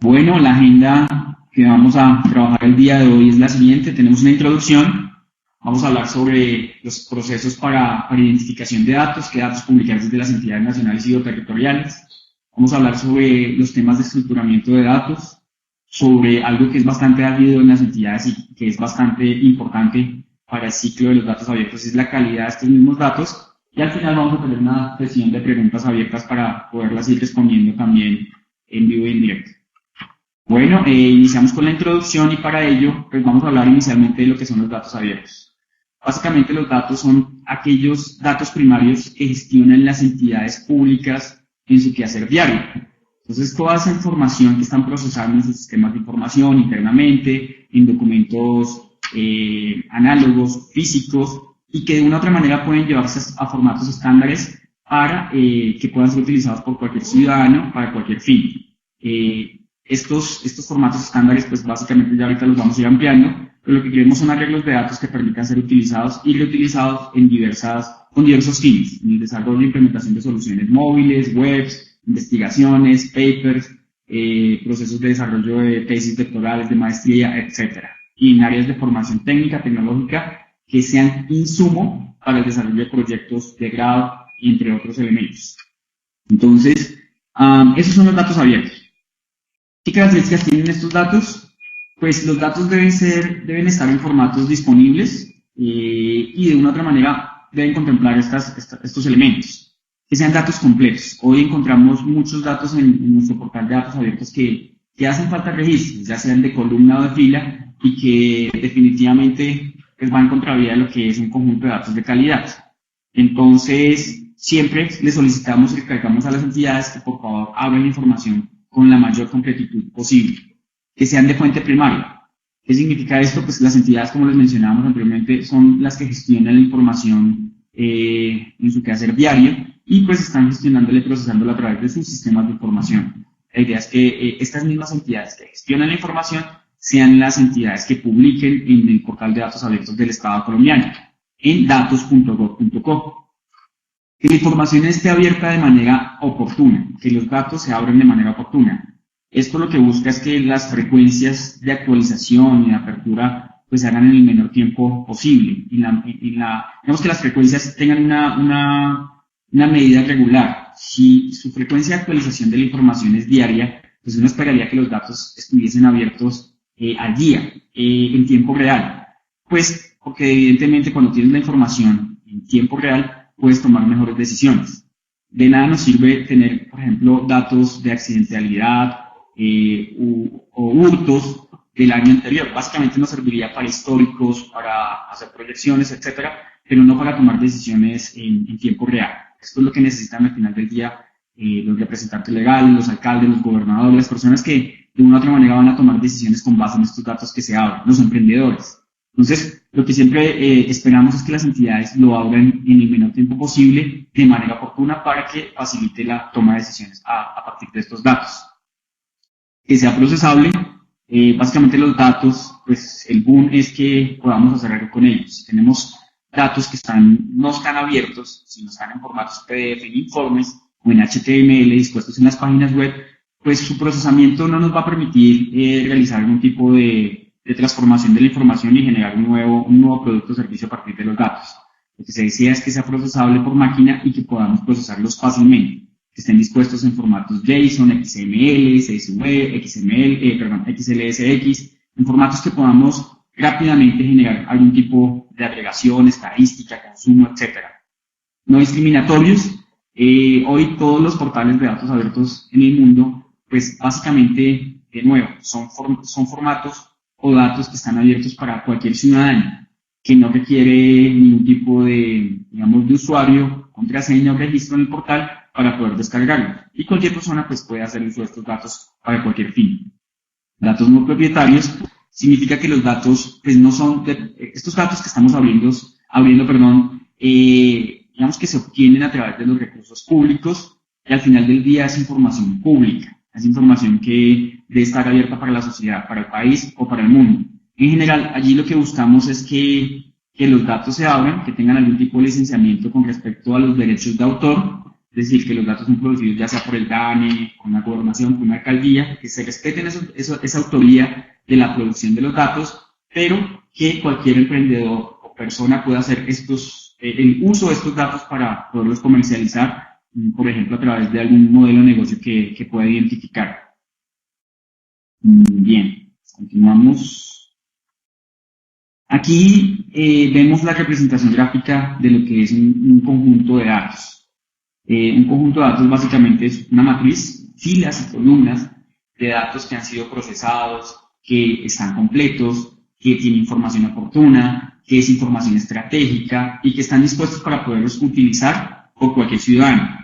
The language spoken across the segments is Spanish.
Bueno, la agenda que vamos a trabajar el día de hoy es la siguiente. Tenemos una introducción. Vamos a hablar sobre los procesos para identificación de datos, qué datos publicar desde las entidades nacionales y o territoriales. Vamos a hablar sobre los temas de estructuramiento de datos, sobre algo que es bastante ávido en las entidades y que es bastante importante para el ciclo de los datos abiertos, es la calidad de estos mismos datos. Y al final vamos a tener una sesión de preguntas abiertas para poderlas ir respondiendo también en vivo y en directo. Bueno, iniciamos con la introducción y para ello pues vamos a hablar inicialmente de lo que son los datos abiertos. Básicamente los datos son aquellos datos primarios que gestionan las entidades públicas en su quehacer diario. Entonces toda esa información que están procesando en sus sistemas de información internamente, en documentos análogos, físicos, y que de una u otra manera pueden llevarse a formatos estándares para que puedan ser utilizados por cualquier ciudadano para cualquier fin. Estos formatos estándares, pues básicamente ya ahorita los vamos a ir ampliando, pero lo que queremos son arreglos de datos que permitan ser utilizados y reutilizados con diversos fines, en el desarrollo e implementación de soluciones móviles, webs, investigaciones, papers, procesos de desarrollo de tesis doctorales, de maestría, etcétera, y en áreas de formación técnica, tecnológica, que sean insumo para el desarrollo de proyectos de grado, entre otros elementos. Entonces, esos son los datos abiertos. ¿Qué características tienen estos datos? Pues los datos deben estar en formatos disponibles y de una u otra manera deben contemplar estos elementos, que sean datos completos. Hoy encontramos muchos datos en nuestro portal de datos abiertos que hacen falta registros, ya sean de columna o de fila, y que definitivamente pues, van en contravía de lo que es un conjunto de datos de calidad. Entonces, siempre le solicitamos y recalcamos a las entidades que por favor abran la información con la mayor completitud posible, que sean de fuente primaria. ¿Qué significa esto? Pues las entidades, como les mencionábamos anteriormente, son las que gestionan la información en su quehacer diario y pues están gestionándola y procesándola a través de sus sistemas de información. La idea es que estas mismas entidades que gestionan la información sean las entidades que publiquen en el portal de datos abiertos del Estado colombiano, en datos.gov.co. Que la información esté abierta de manera oportuna, que los datos se abran de manera oportuna. Esto lo que busca es que las frecuencias de actualización y de apertura pues se hagan en el menor tiempo posible. Digamos que las frecuencias tengan una medida regular. Si su frecuencia de actualización de la información es diaria, pues uno esperaría que los datos estuviesen abiertos al día, en tiempo real. Pues porque evidentemente cuando tienes la información en tiempo real, puedes tomar mejores decisiones. De nada nos sirve tener, por ejemplo, datos de accidentalidad o hurtos del año anterior. Básicamente nos serviría para históricos, para hacer proyecciones, etcétera, pero no para tomar decisiones en tiempo real. Esto es lo que necesitan al final del día los representantes legales, los alcaldes, los gobernadores, las personas que de una u otra manera van a tomar decisiones con base en estos datos que se abren, los emprendedores. Entonces, lo que siempre esperamos es que las entidades lo abran en el menor tiempo posible, de manera oportuna, para que facilite la toma de decisiones a partir de estos datos. Que sea procesable, básicamente los datos, pues el boom es que podamos hacer algo con ellos. Si tenemos datos que no están abiertos, sino están en formatos PDF, en informes o en HTML dispuestos en las páginas web, pues su procesamiento no nos va a permitir realizar algún tipo de transformación de la información y generar un nuevo producto o servicio a partir de los datos. Lo que se desea es que sea procesable por máquina y que podamos procesarlos fácilmente, que estén dispuestos en formatos JSON, XML, CSV, XLSX, en formatos que podamos rápidamente generar algún tipo de agregación, estadística, consumo, etc. No discriminatorios. Hoy todos los portales de datos abiertos en el mundo, pues básicamente, de nuevo, son formatos o datos que están abiertos para cualquier ciudadano, que no requiere ningún tipo de usuario, contraseña o registro en el portal para poder descargarlo. Y cualquier persona pues puede hacer uso de estos datos para cualquier fin. Datos no propietarios significa que los datos pues no son, estos datos que estamos abriendo, digamos que se obtienen a través de los recursos públicos y al final del día es información pública. Es información que debe estar abierta para la sociedad, para el país o para el mundo. En general, allí lo que buscamos es que los datos se abran, que tengan algún tipo de licenciamiento con respecto a los derechos de autor es decir, que los datos son producidos ya sea por el DANE, con una gobernación, con una alcaldía, que se respeten esa autoría de la producción de los datos, pero que cualquier emprendedor o persona pueda hacer el uso de estos datos para poderlos comercializar, por ejemplo, a través de algún modelo de negocio que pueda identificar. Bien, continuamos. Aquí vemos la representación gráfica de lo que es un conjunto de datos. Un conjunto de datos básicamente es una matriz, filas y columnas de datos que han sido procesados, que están completos, que tienen información oportuna, que es información estratégica y que están dispuestos para poderlos utilizar por cualquier ciudadano.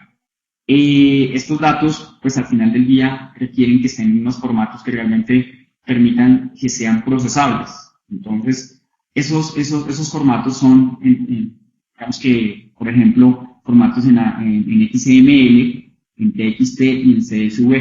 Estos datos, pues al final del día, requieren que estén en unos formatos que realmente permitan que sean procesables. Entonces, esos formatos son, digamos que, por ejemplo, formatos en XML, en TXT y en CSV.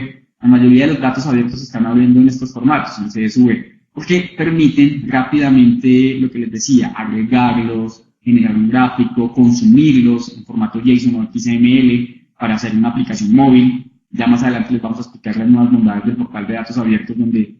La mayoría de los datos abiertos se están abriendo en estos formatos, en CSV, porque permiten rápidamente, lo que les decía, agregarlos, generar un gráfico, consumirlos en formato JSON o XML para hacer una aplicación móvil. Ya más adelante les vamos a explicar las nuevas bondades del portal de datos abiertos, donde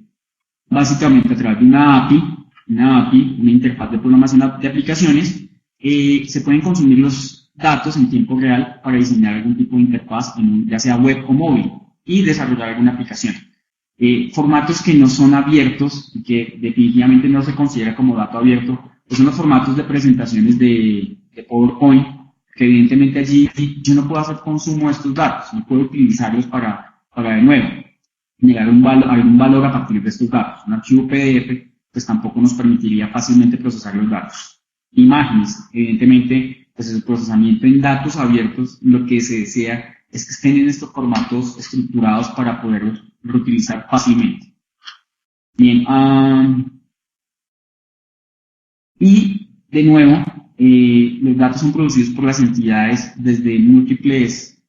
básicamente a través de una API, una interfaz de programación de aplicaciones, se pueden consumir los datos en tiempo real para diseñar algún tipo de interfaz, ya sea web o móvil, y desarrollar alguna aplicación. Formatos que no son abiertos y que definitivamente no se considera como dato abierto, pues son los formatos de presentaciones de PowerPoint, que evidentemente allí yo no puedo hacer consumo de estos datos, no puedo utilizarlos para de nuevo generar algún valor a partir de estos datos. Un archivo PDF pues tampoco nos permitiría fácilmente procesar los datos. Imágenes, evidentemente, pues el procesamiento en datos abiertos, lo que se desea es que estén en estos formatos estructurados para poderlos reutilizar fácilmente. Bien, y de nuevo, los datos son producidos por las entidades desde múltiples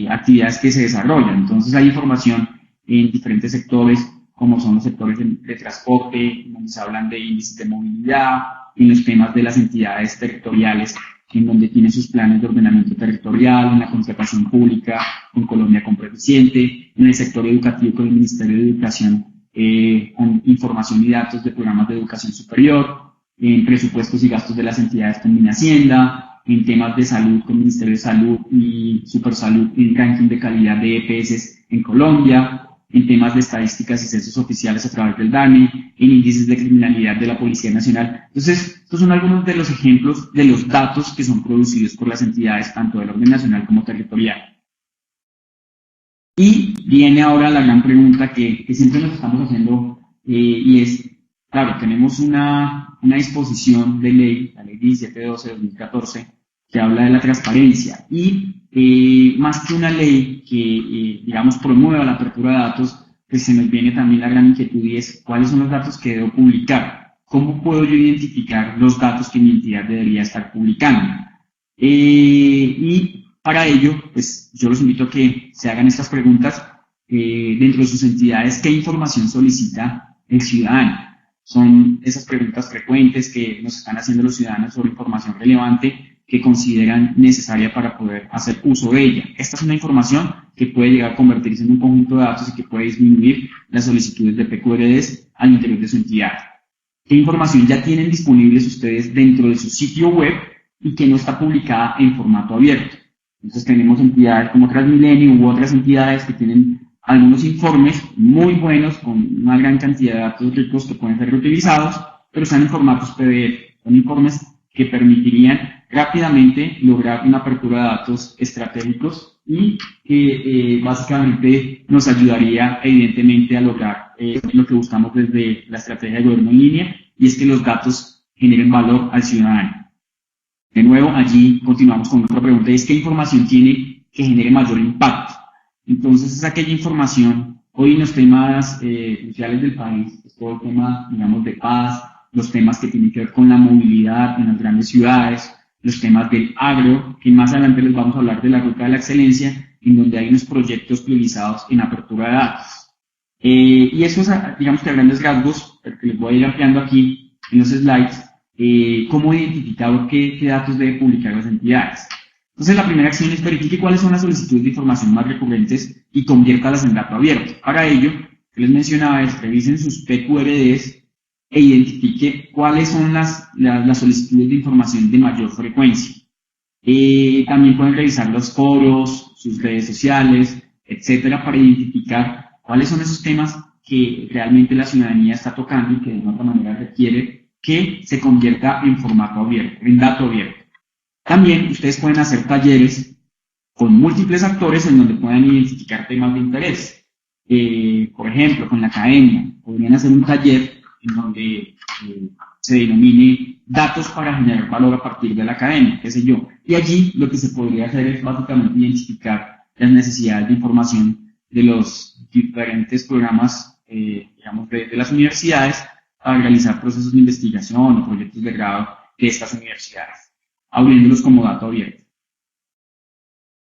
actividades que se desarrollan. Entonces hay información en diferentes sectores, como son los sectores de transporte, donde se hablan de índices de movilidad, en los temas de las entidades territoriales, en donde tienen sus planes de ordenamiento territorial, en la contratación pública con Colombia con Coeficiente, en el sector educativo con el Ministerio de Educación, con información y datos de programas de educación superior, en presupuestos y gastos de las entidades con Minhacienda, en temas de salud con Ministerio de Salud y Supersalud, en ranking de calidad de EPS en Colombia, en temas de estadísticas y censos oficiales a través del DANE, en índices de criminalidad de la Policía Nacional. Entonces, estos son algunos de los ejemplos de los datos que son producidos por las entidades, tanto del orden nacional como territorial. Y viene ahora la gran pregunta que siempre nos estamos haciendo, y es, claro, tenemos una disposición de ley, la ley 1712 de 2014, que habla de la transparencia y más que una ley que, digamos, promueva la apertura de datos, pues se nos viene también la gran inquietud y es cuáles son los datos que debo publicar, cómo puedo yo identificar los datos que mi entidad debería estar publicando. Y para ello, pues yo los invito a que se hagan estas preguntas dentro de sus entidades, ¿qué información solicita el ciudadano? Son esas preguntas frecuentes que nos están haciendo los ciudadanos sobre información relevante que consideran necesaria para poder hacer uso de ella. Esta es una información que puede llegar a convertirse en un conjunto de datos y que puede disminuir las solicitudes de PQRDs al interior de su entidad. ¿Qué información ya tienen disponibles ustedes dentro de su sitio web y que no está publicada en formato abierto? Entonces tenemos entidades como Transmilenio u otras entidades que tienen algunos informes muy buenos con una gran cantidad de datos ricos que pueden ser reutilizados, pero están en formatos PDF. Son informes que permitirían rápidamente lograr una apertura de datos estratégicos y que básicamente nos ayudaría evidentemente a lograr lo que buscamos desde la estrategia de gobierno en línea, y es que los datos generen valor al ciudadano. De nuevo, allí continuamos con otra pregunta, y es ¿qué información tiene que genere mayor impacto? Entonces es aquella información, hoy en los temas sociales del país, es todo el tema, digamos, de paz, los temas que tienen que ver con la movilidad en las grandes ciudades, los temas del agro, que más adelante les vamos a hablar de la ruta de la excelencia, en donde hay unos proyectos priorizados en apertura de datos. Y eso es, digamos que a grandes rasgos, que les voy a ir ampliando aquí en los slides, cómo identificar qué datos deben publicar las entidades. Entonces, la primera acción es verifique cuáles son las solicitudes de información más recurrentes y conviértalas en dato abierto. Para ello, que les mencionaba es revisen sus PQRDs e identifique cuáles son las solicitudes de información de mayor frecuencia. También pueden revisar los foros, sus redes sociales, etcétera, para identificar cuáles son esos temas que realmente la ciudadanía está tocando y que de una otra manera requiere que se convierta en formato abierto, en dato abierto. También ustedes pueden hacer talleres con múltiples actores en donde puedan identificar temas de interés. Por ejemplo, con la academia, podrían hacer un taller en donde se denomine datos para generar valor a partir de la academia, qué sé yo. Y allí lo que se podría hacer es básicamente identificar las necesidades de información de los diferentes programas, digamos, de las universidades para realizar procesos de investigación o proyectos de grado de estas universidades, abriéndolos como dato abierto.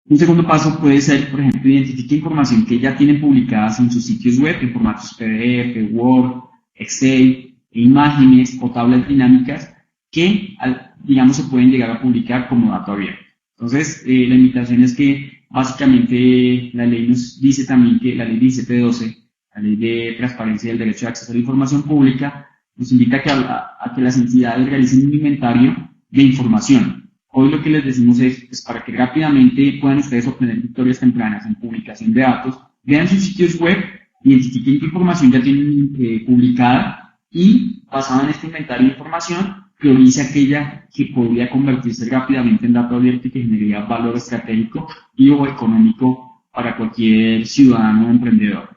Un segundo paso puede ser, por ejemplo, identifique información que ya tienen publicadas en sus sitios web en formatos PDF, Word, Excel, imágenes o tablas dinámicas que, digamos, se pueden llegar a publicar como dato abierto. Entonces, la invitación es que básicamente la ley nos dice también que la ley 1712, la ley de transparencia y el derecho de acceso a la información pública, nos invita a que las entidades realicen un inventario de información. Hoy lo que les decimos es para que rápidamente puedan ustedes obtener victorias tempranas en publicación de datos, vean sus sitios web, identifiquen qué información ya tienen publicada y, basada en este inventario de información, priorice aquella que podría convertirse rápidamente en dato abierto y que generaría valor estratégico y o económico para cualquier ciudadano o emprendedor.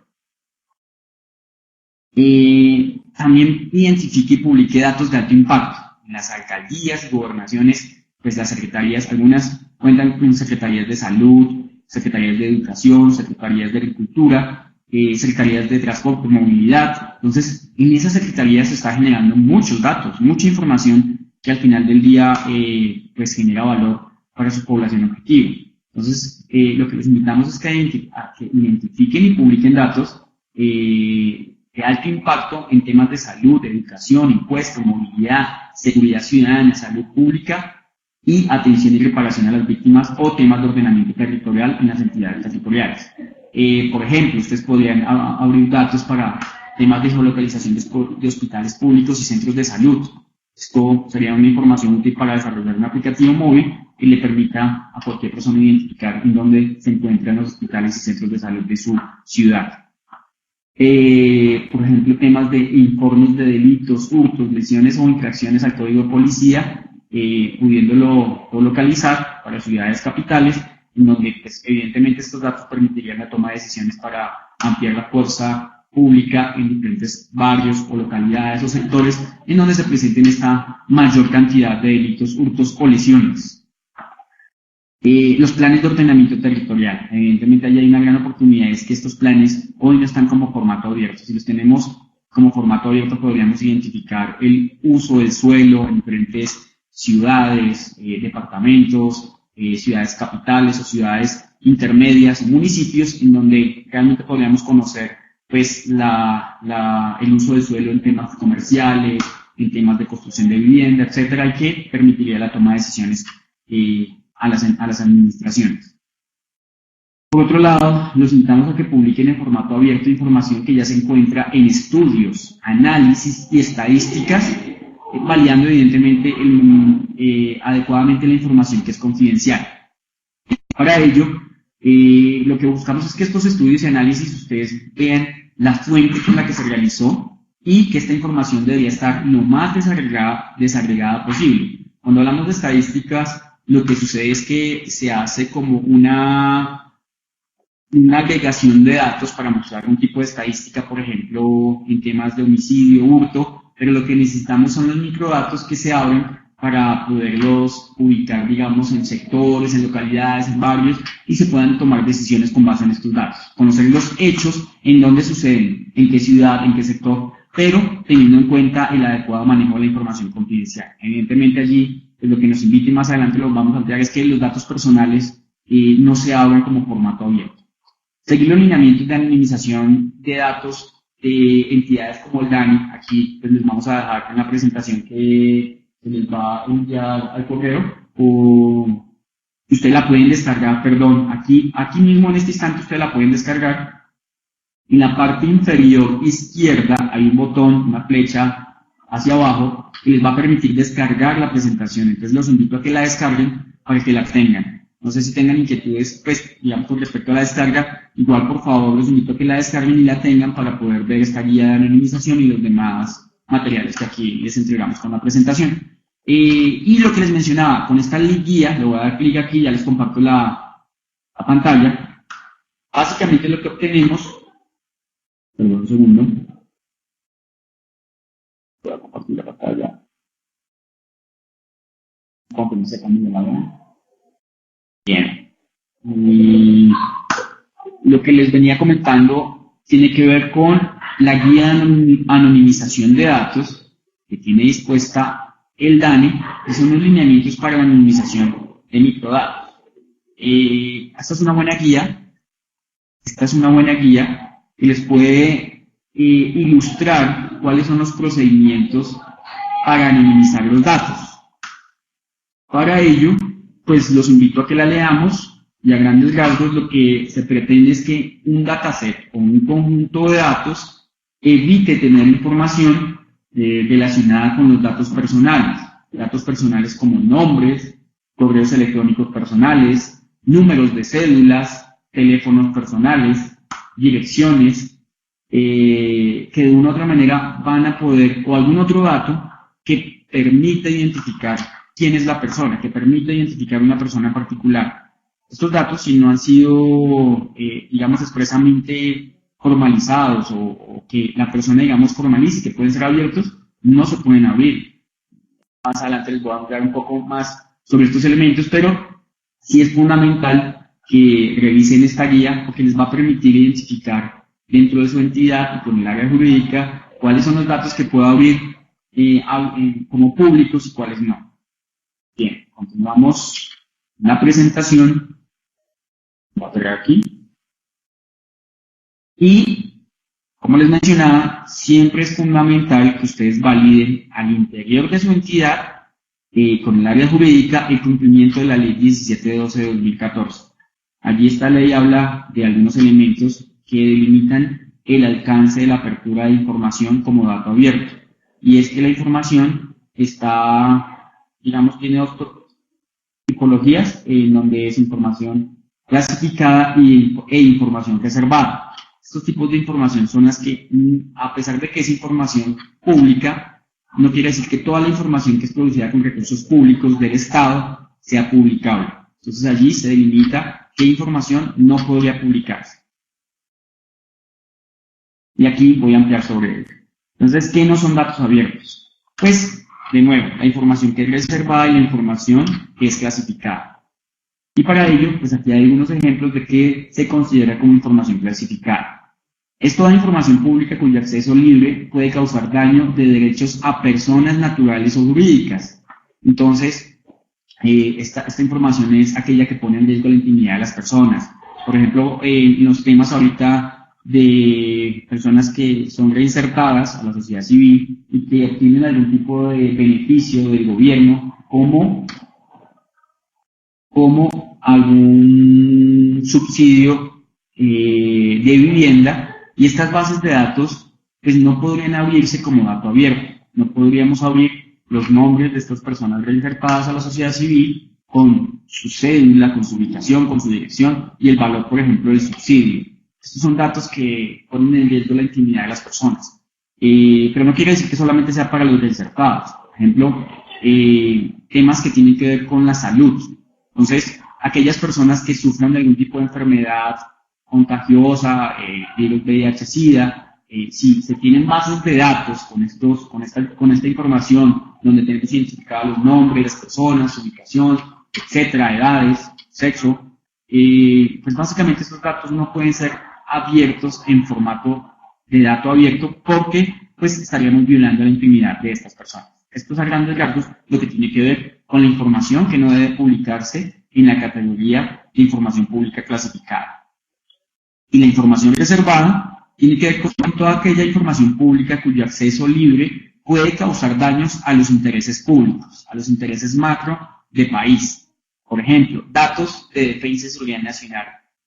También identifique y publique datos de alto impacto. En las alcaldías y gobernaciones, pues las secretarías, algunas cuentan con secretarías de salud, secretarías de educación, secretarías de agricultura, secretarías de transporte, movilidad. Entonces, en esas secretarías se está generando muchos datos, mucha información que al final del día pues genera valor para su población objetivo. Entonces, lo que les invitamos es a que identifiquen y publiquen datos de alto impacto en temas de salud, educación, impuestos, movilidad, seguridad ciudadana, salud pública y atención y reparación a las víctimas o temas de ordenamiento territorial en las entidades territoriales. Por ejemplo, ustedes podrían abrir datos para temas de geolocalización de hospitales públicos y centros de salud. Esto sería una información útil para desarrollar un aplicativo móvil que le permita a cualquier persona identificar en dónde se encuentran los hospitales y centros de salud de su ciudad. Por ejemplo, temas de informes de delitos, hurtos, lesiones o infracciones al código de policía, pudiéndolo localizar para ciudades capitales, en donde pues, evidentemente estos datos permitirían la toma de decisiones para ampliar la fuerza pública en diferentes barrios o localidades o sectores en donde se presenten esta mayor cantidad de delitos, hurtos o lesiones. Los planes de ordenamiento territorial. Evidentemente ahí hay una gran oportunidad, es que estos planes hoy no están como formato abierto. Si los tenemos como formato abierto podríamos identificar el uso del suelo en diferentes ciudades, departamentos, ciudades capitales o ciudades intermedias o municipios en donde realmente podríamos conocer pues el uso del suelo en temas comerciales, en temas de construcción de vivienda, etcétera, y que permitiría la toma de decisiones a las administraciones. Por otro lado, los invitamos a que publiquen en formato abierto información que ya se encuentra en estudios, análisis y estadísticas, validando evidentemente adecuadamente la información que es confidencial. Para ello, lo que buscamos es que estos estudios y análisis ustedes vean la fuente con la que se realizó y que esta información debería estar lo más desagregada posible. Cuando hablamos de estadísticas, lo que sucede es que se hace como una agregación de datos para mostrar un tipo de estadística, por ejemplo, en temas de homicidio, hurto, pero lo que necesitamos son los microdatos que se abren para poderlos ubicar, digamos, en sectores, en localidades, en barrios, y se puedan tomar decisiones con base en estos datos. Conocer los hechos, en dónde suceden, en qué ciudad, en qué sector, pero teniendo en cuenta el adecuado manejo de la información confidencial. Evidentemente allí, pues lo que nos invita y más adelante lo vamos a ampliar es que los datos personales no se abran como formato abierto. Seguir los lineamientos de anonimización de datos de entidades como el DANI. Aquí pues les vamos a dejar en la presentación que se les va a enviar al correo o Ustedes la pueden descargar, perdón, aquí mismo en este instante ustedes la pueden descargar. En la parte inferior izquierda hay un botón, una flecha hacia abajo, que les va a permitir descargar la presentación. Entonces los invito a que la descarguen para que la tengan. No sé si tengan inquietudes, pues, digamos, con respecto a la descarga. Igual, por favor, los invito a que la descarguen y la tengan para poder ver esta guía de anonimización y los demás materiales que aquí les entregamos con la presentación. Y lo que les mencionaba, con esta guía, le voy a dar clic aquí, ya les comparto la pantalla. Básicamente lo que obtenemos, perdón un segundo, voy a compartir la pantalla. Como que no se cambie la hora. Bien. Y lo que les venía comentando tiene que ver con la guía de anonimización de datos que tiene dispuesta el DANE, que son los lineamientos para la anonimización de microdatos. Esta es una buena guía. Esta es una buena guía que les puede ilustrar cuáles son los procedimientos para anonimizar los datos. Para ello, pues los invito a que la leamos y a grandes rasgos lo que se pretende es que un dataset o un conjunto de datos evite tener información relacionada con los datos personales como nombres, correos electrónicos personales, números de cédulas, teléfonos personales, direcciones, que de una u otra manera van a poder, o algún otro dato que permita identificar quién es la persona, que permita identificar una persona en particular. Estos datos, si no han sido, digamos, expresamente formalizados o que la persona, digamos, formalice, que pueden ser abiertos, no se pueden abrir. Más adelante les voy a hablar un poco más sobre estos elementos, pero sí es fundamental que revisen esta guía porque les va a permitir identificar dentro de su entidad y con el área jurídica cuáles son los datos que puedo abrir como públicos y cuáles no. Bien, continuamos la presentación. Voy a pegar aquí. Y, como les mencionaba, siempre es fundamental que ustedes validen al interior de su entidad, con el área jurídica, el cumplimiento de la Ley 1712 de 2014. Allí esta ley habla de algunos elementos que delimitan el alcance de la apertura de información como dato abierto. Y es que la información está, digamos, tiene dos tipologías, en donde es información clasificada e información reservada. Estos tipos de información son las que, a pesar de que es información pública, no quiere decir que toda la información que es producida con recursos públicos del Estado sea publicable. Entonces allí se delimita qué información no podría publicarse. Y aquí voy a ampliar sobre ello. Entonces, ¿qué no son datos abiertos? Pues, de nuevo, la información que es reservada y la información que es clasificada. Y para ello, pues aquí hay algunos ejemplos de qué se considera como información clasificada. Es toda información pública cuyo acceso libre puede causar daño de derechos a personas naturales o jurídicas. Entonces, esta información es aquella que pone en riesgo la intimidad de las personas. Por ejemplo, en los temas ahorita de personas que son reinsertadas a la sociedad civil y que obtienen algún tipo de beneficio del gobierno, como algún subsidio de vivienda, y estas bases de datos pues no podrían abrirse como dato abierto. No podríamos abrir los nombres de estas personas reinsertadas a la sociedad civil con su cédula, con su ubicación, con su dirección y el valor, por ejemplo, del subsidio. Estos son datos que ponen en riesgo la intimidad de las personas. Pero no quiere decir que solamente sea para los reinsertados. Por ejemplo, temas que tienen que ver con la salud. Entonces, aquellas personas que sufran de algún tipo de enfermedad contagiosa, virus VIH-Sida, si se tienen bases de datos con esta información, donde tenemos identificados los nombres, las personas, su ubicación, etcétera, edades, sexo, pues básicamente estos datos no pueden ser abiertos en formato de dato abierto porque pues estaríamos violando la intimidad de estas personas. Esto es a grandes rasgos lo que tiene que ver con la información que no debe publicarse en la categoría de información pública clasificada. Y la información reservada tiene que ver con toda aquella información pública cuyo acceso libre puede causar daños a los intereses públicos, a los intereses macro de país. Por ejemplo, datos de defensa y seguridad nacional.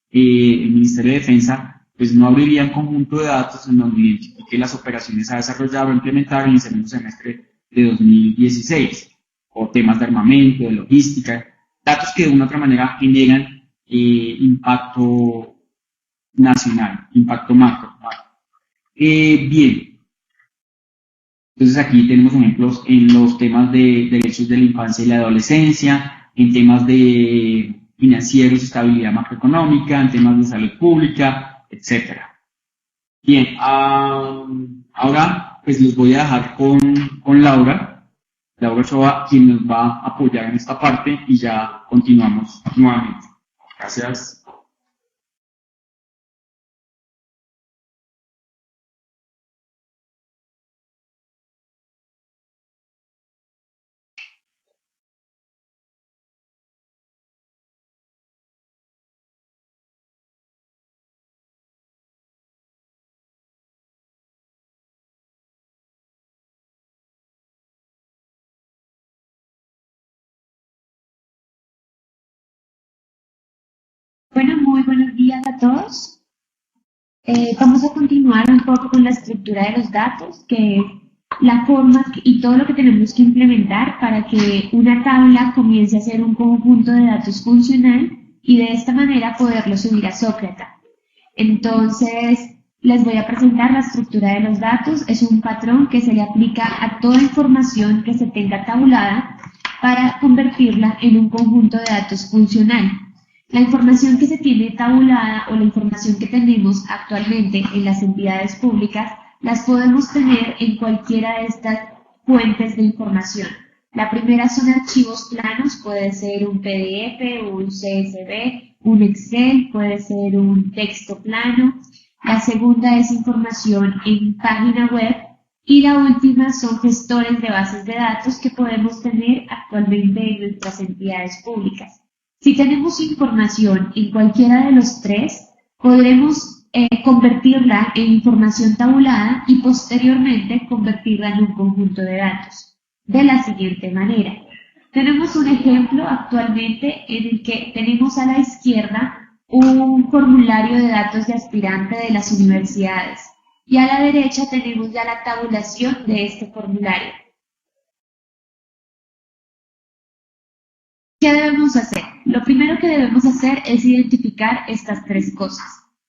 El Ministerio de Defensa pues no abriría un conjunto de datos en donde identifique las operaciones a desarrollar o implementar en el segundo semestre de 2016, o temas de armamento, de logística, datos que de una u otra manera generan impacto nacional, impacto macro. Bien, entonces aquí tenemos ejemplos en los temas de derechos de la infancia y la adolescencia, en temas de financieros, estabilidad macroeconómica, en temas de salud pública, etcétera. Bien, ahora pues los voy a dejar con Laura Ochoa, quien nos va a apoyar en esta parte y ya continuamos nuevamente. Gracias. Bueno, muy buenos días a todos. Vamos a continuar un poco con la estructura de los datos, que es la forma y todo lo que tenemos que implementar para que una tabla comience a ser un conjunto de datos funcional y de esta manera poderlo subir a Sócrata. Entonces, les voy a presentar la estructura de los datos. Es un patrón que se le aplica a toda información que se tenga tabulada para convertirla en un conjunto de datos funcional. La información que se tiene tabulada o la información que tenemos actualmente en las entidades públicas las podemos tener en cualquiera de estas fuentes de información. La primera son archivos planos, puede ser un PDF, un CSV, un Excel, puede ser un texto plano. La segunda es información en página web y la última son gestores de bases de datos que podemos tener actualmente en nuestras entidades públicas. Si tenemos información en cualquiera de los tres, podremos convertirla en información tabulada y posteriormente convertirla en un conjunto de datos. De la siguiente manera. Tenemos un ejemplo actualmente en el que tenemos a la izquierda un formulario de datos de aspirante de las universidades y a la derecha tenemos ya la tabulación de este formulario. ¿Qué debemos hacer? Lo primero que debemos hacer es identificar estas tres cosas.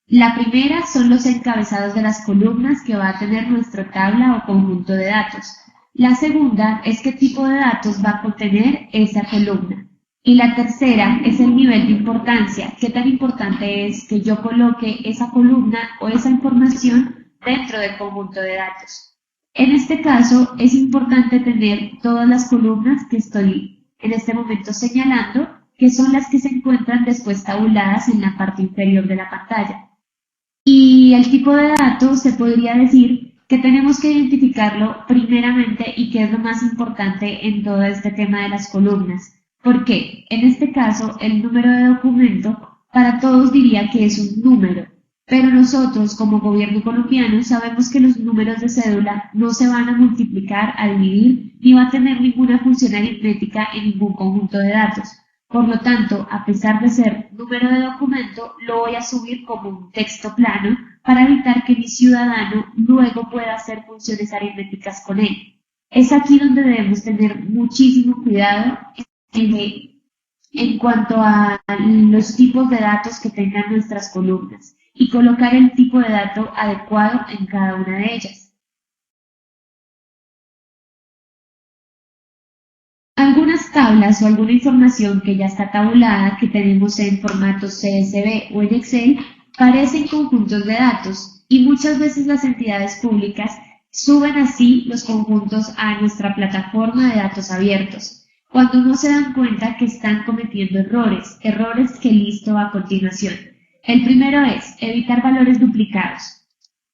La primera son los encabezados de las columnas que va a tener nuestra tabla o conjunto de datos. La segunda es qué tipo de datos va a contener esa columna. Y la tercera es el nivel de importancia. ¿Qué tan importante es que yo coloque esa columna o esa información dentro del conjunto de datos? En este caso es importante tener todas las columnas que estoy en este momento señalando, que son las que se encuentran después tabuladas en la parte inferior de la pantalla. Y el tipo de datos se podría decir que tenemos que identificarlo primeramente y que es lo más importante en todo este tema de las columnas. ¿Por qué? En este caso, el número de documento para todos diría que es un número, pero nosotros como gobierno colombiano sabemos que los números de cédula no se van a multiplicar, a dividir, ni va a tener ninguna función aritmética en ningún conjunto de datos. Por lo tanto, a pesar de ser número de documento, lo voy a subir como un texto plano para evitar que mi ciudadano luego pueda hacer funciones aritméticas con él. Es aquí donde debemos tener muchísimo cuidado en cuanto a los tipos de datos que tengan nuestras columnas y colocar el tipo de dato adecuado en cada una de ellas. Algunas tablas o alguna información que ya está tabulada, que tenemos en formato CSV o en Excel, parecen conjuntos de datos y muchas veces las entidades públicas suben así los conjuntos a nuestra plataforma de datos abiertos, cuando no se dan cuenta que están cometiendo errores que listo a continuación. El primero es evitar valores duplicados.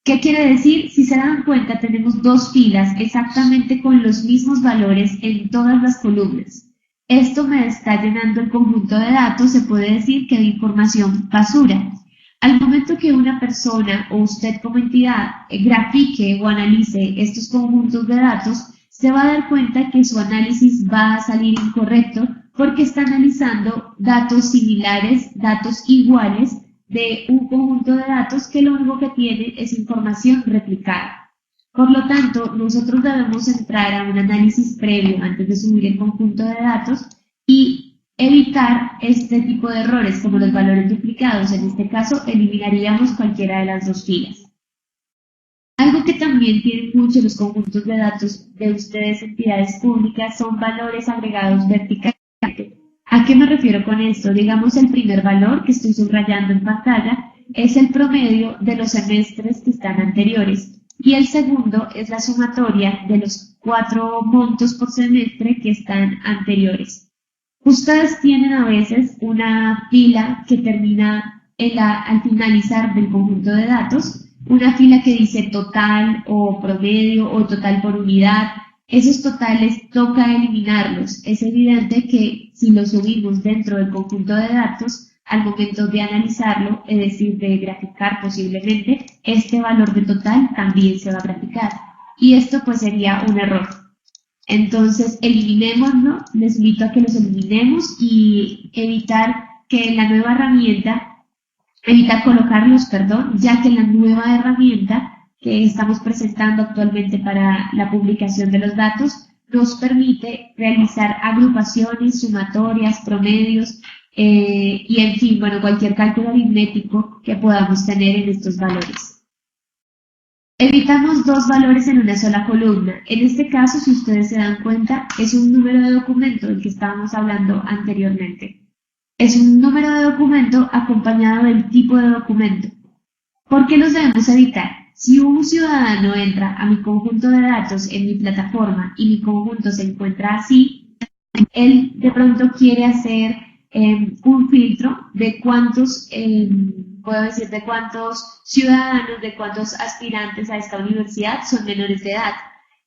¿Qué quiere decir? Si se dan cuenta, tenemos dos filas exactamente con los mismos valores en todas las columnas. Esto me está llenando el conjunto de datos, se puede decir que de información basura. Al momento que una persona o usted como entidad grafique o analice estos conjuntos de datos, se va a dar cuenta que su análisis va a salir incorrecto porque está analizando datos similares, datos iguales de un conjunto de datos que lo único que tiene es información replicada. Por lo tanto, nosotros debemos entrar a un análisis previo antes de subir el conjunto de datos y evitar este tipo de errores como los valores duplicados. En este caso, eliminaríamos cualquiera de las dos filas. Algo que también tienen mucho los conjuntos de datos de ustedes, entidades públicas, son valores agregados verticalmente. ¿A qué me refiero con esto? Digamos, el primer valor que estoy subrayando en pantalla es el promedio de los semestres que están anteriores. Y el segundo es la sumatoria de los 4 montos por semestre que están anteriores. Ustedes tienen a veces una fila que termina al finalizar del conjunto de datos, una fila que dice total o promedio o total por unidad. Esos totales toca eliminarlos. Es evidente que si los subimos dentro del conjunto de datos, al momento de analizarlo, es decir, de graficar posiblemente, este valor de total también se va a graficar. Y esto pues sería un error. Entonces, eliminémoslo, les invito a que los eliminemos y evitar que la nueva herramienta, ya que la nueva herramienta que estamos presentando actualmente para la publicación de los datos nos permite realizar agrupaciones, sumatorias, promedios, y en fin, bueno, cualquier cálculo aritmético que podamos tener en estos valores. Evitamos dos valores en una sola columna. En este caso, si ustedes se dan cuenta, es un número de documento del que estábamos hablando anteriormente. Es un número de documento acompañado del tipo de documento. ¿Por qué los debemos evitar? Si un ciudadano entra a mi conjunto de datos en mi plataforma y mi conjunto se encuentra así, él de pronto quiere hacer un filtro de cuántos, de cuántos ciudadanos, de cuántos aspirantes a esta universidad son menores de edad.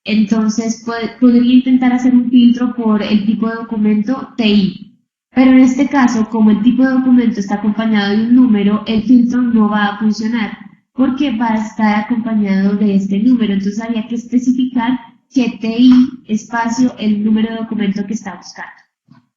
Entonces, podría intentar hacer un filtro por el tipo de documento TI. Pero en este caso, como el tipo de documento está acompañado de un número, el filtro no va a funcionar, porque va a estar acompañado de este número. Entonces, habría que especificar que TI, espacio, el número de documento que está buscando.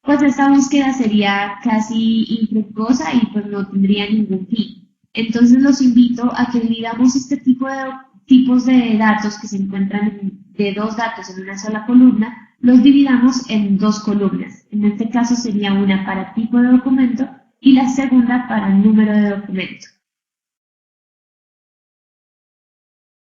Pues esta búsqueda sería casi infructuosa y pues no tendría ningún fin. Entonces los invito a que dividamos este tipo de tipos de datos que se encuentran de dos datos en una sola columna, los dividamos en dos columnas. En este caso sería una para tipo de documento y la segunda para número de documento.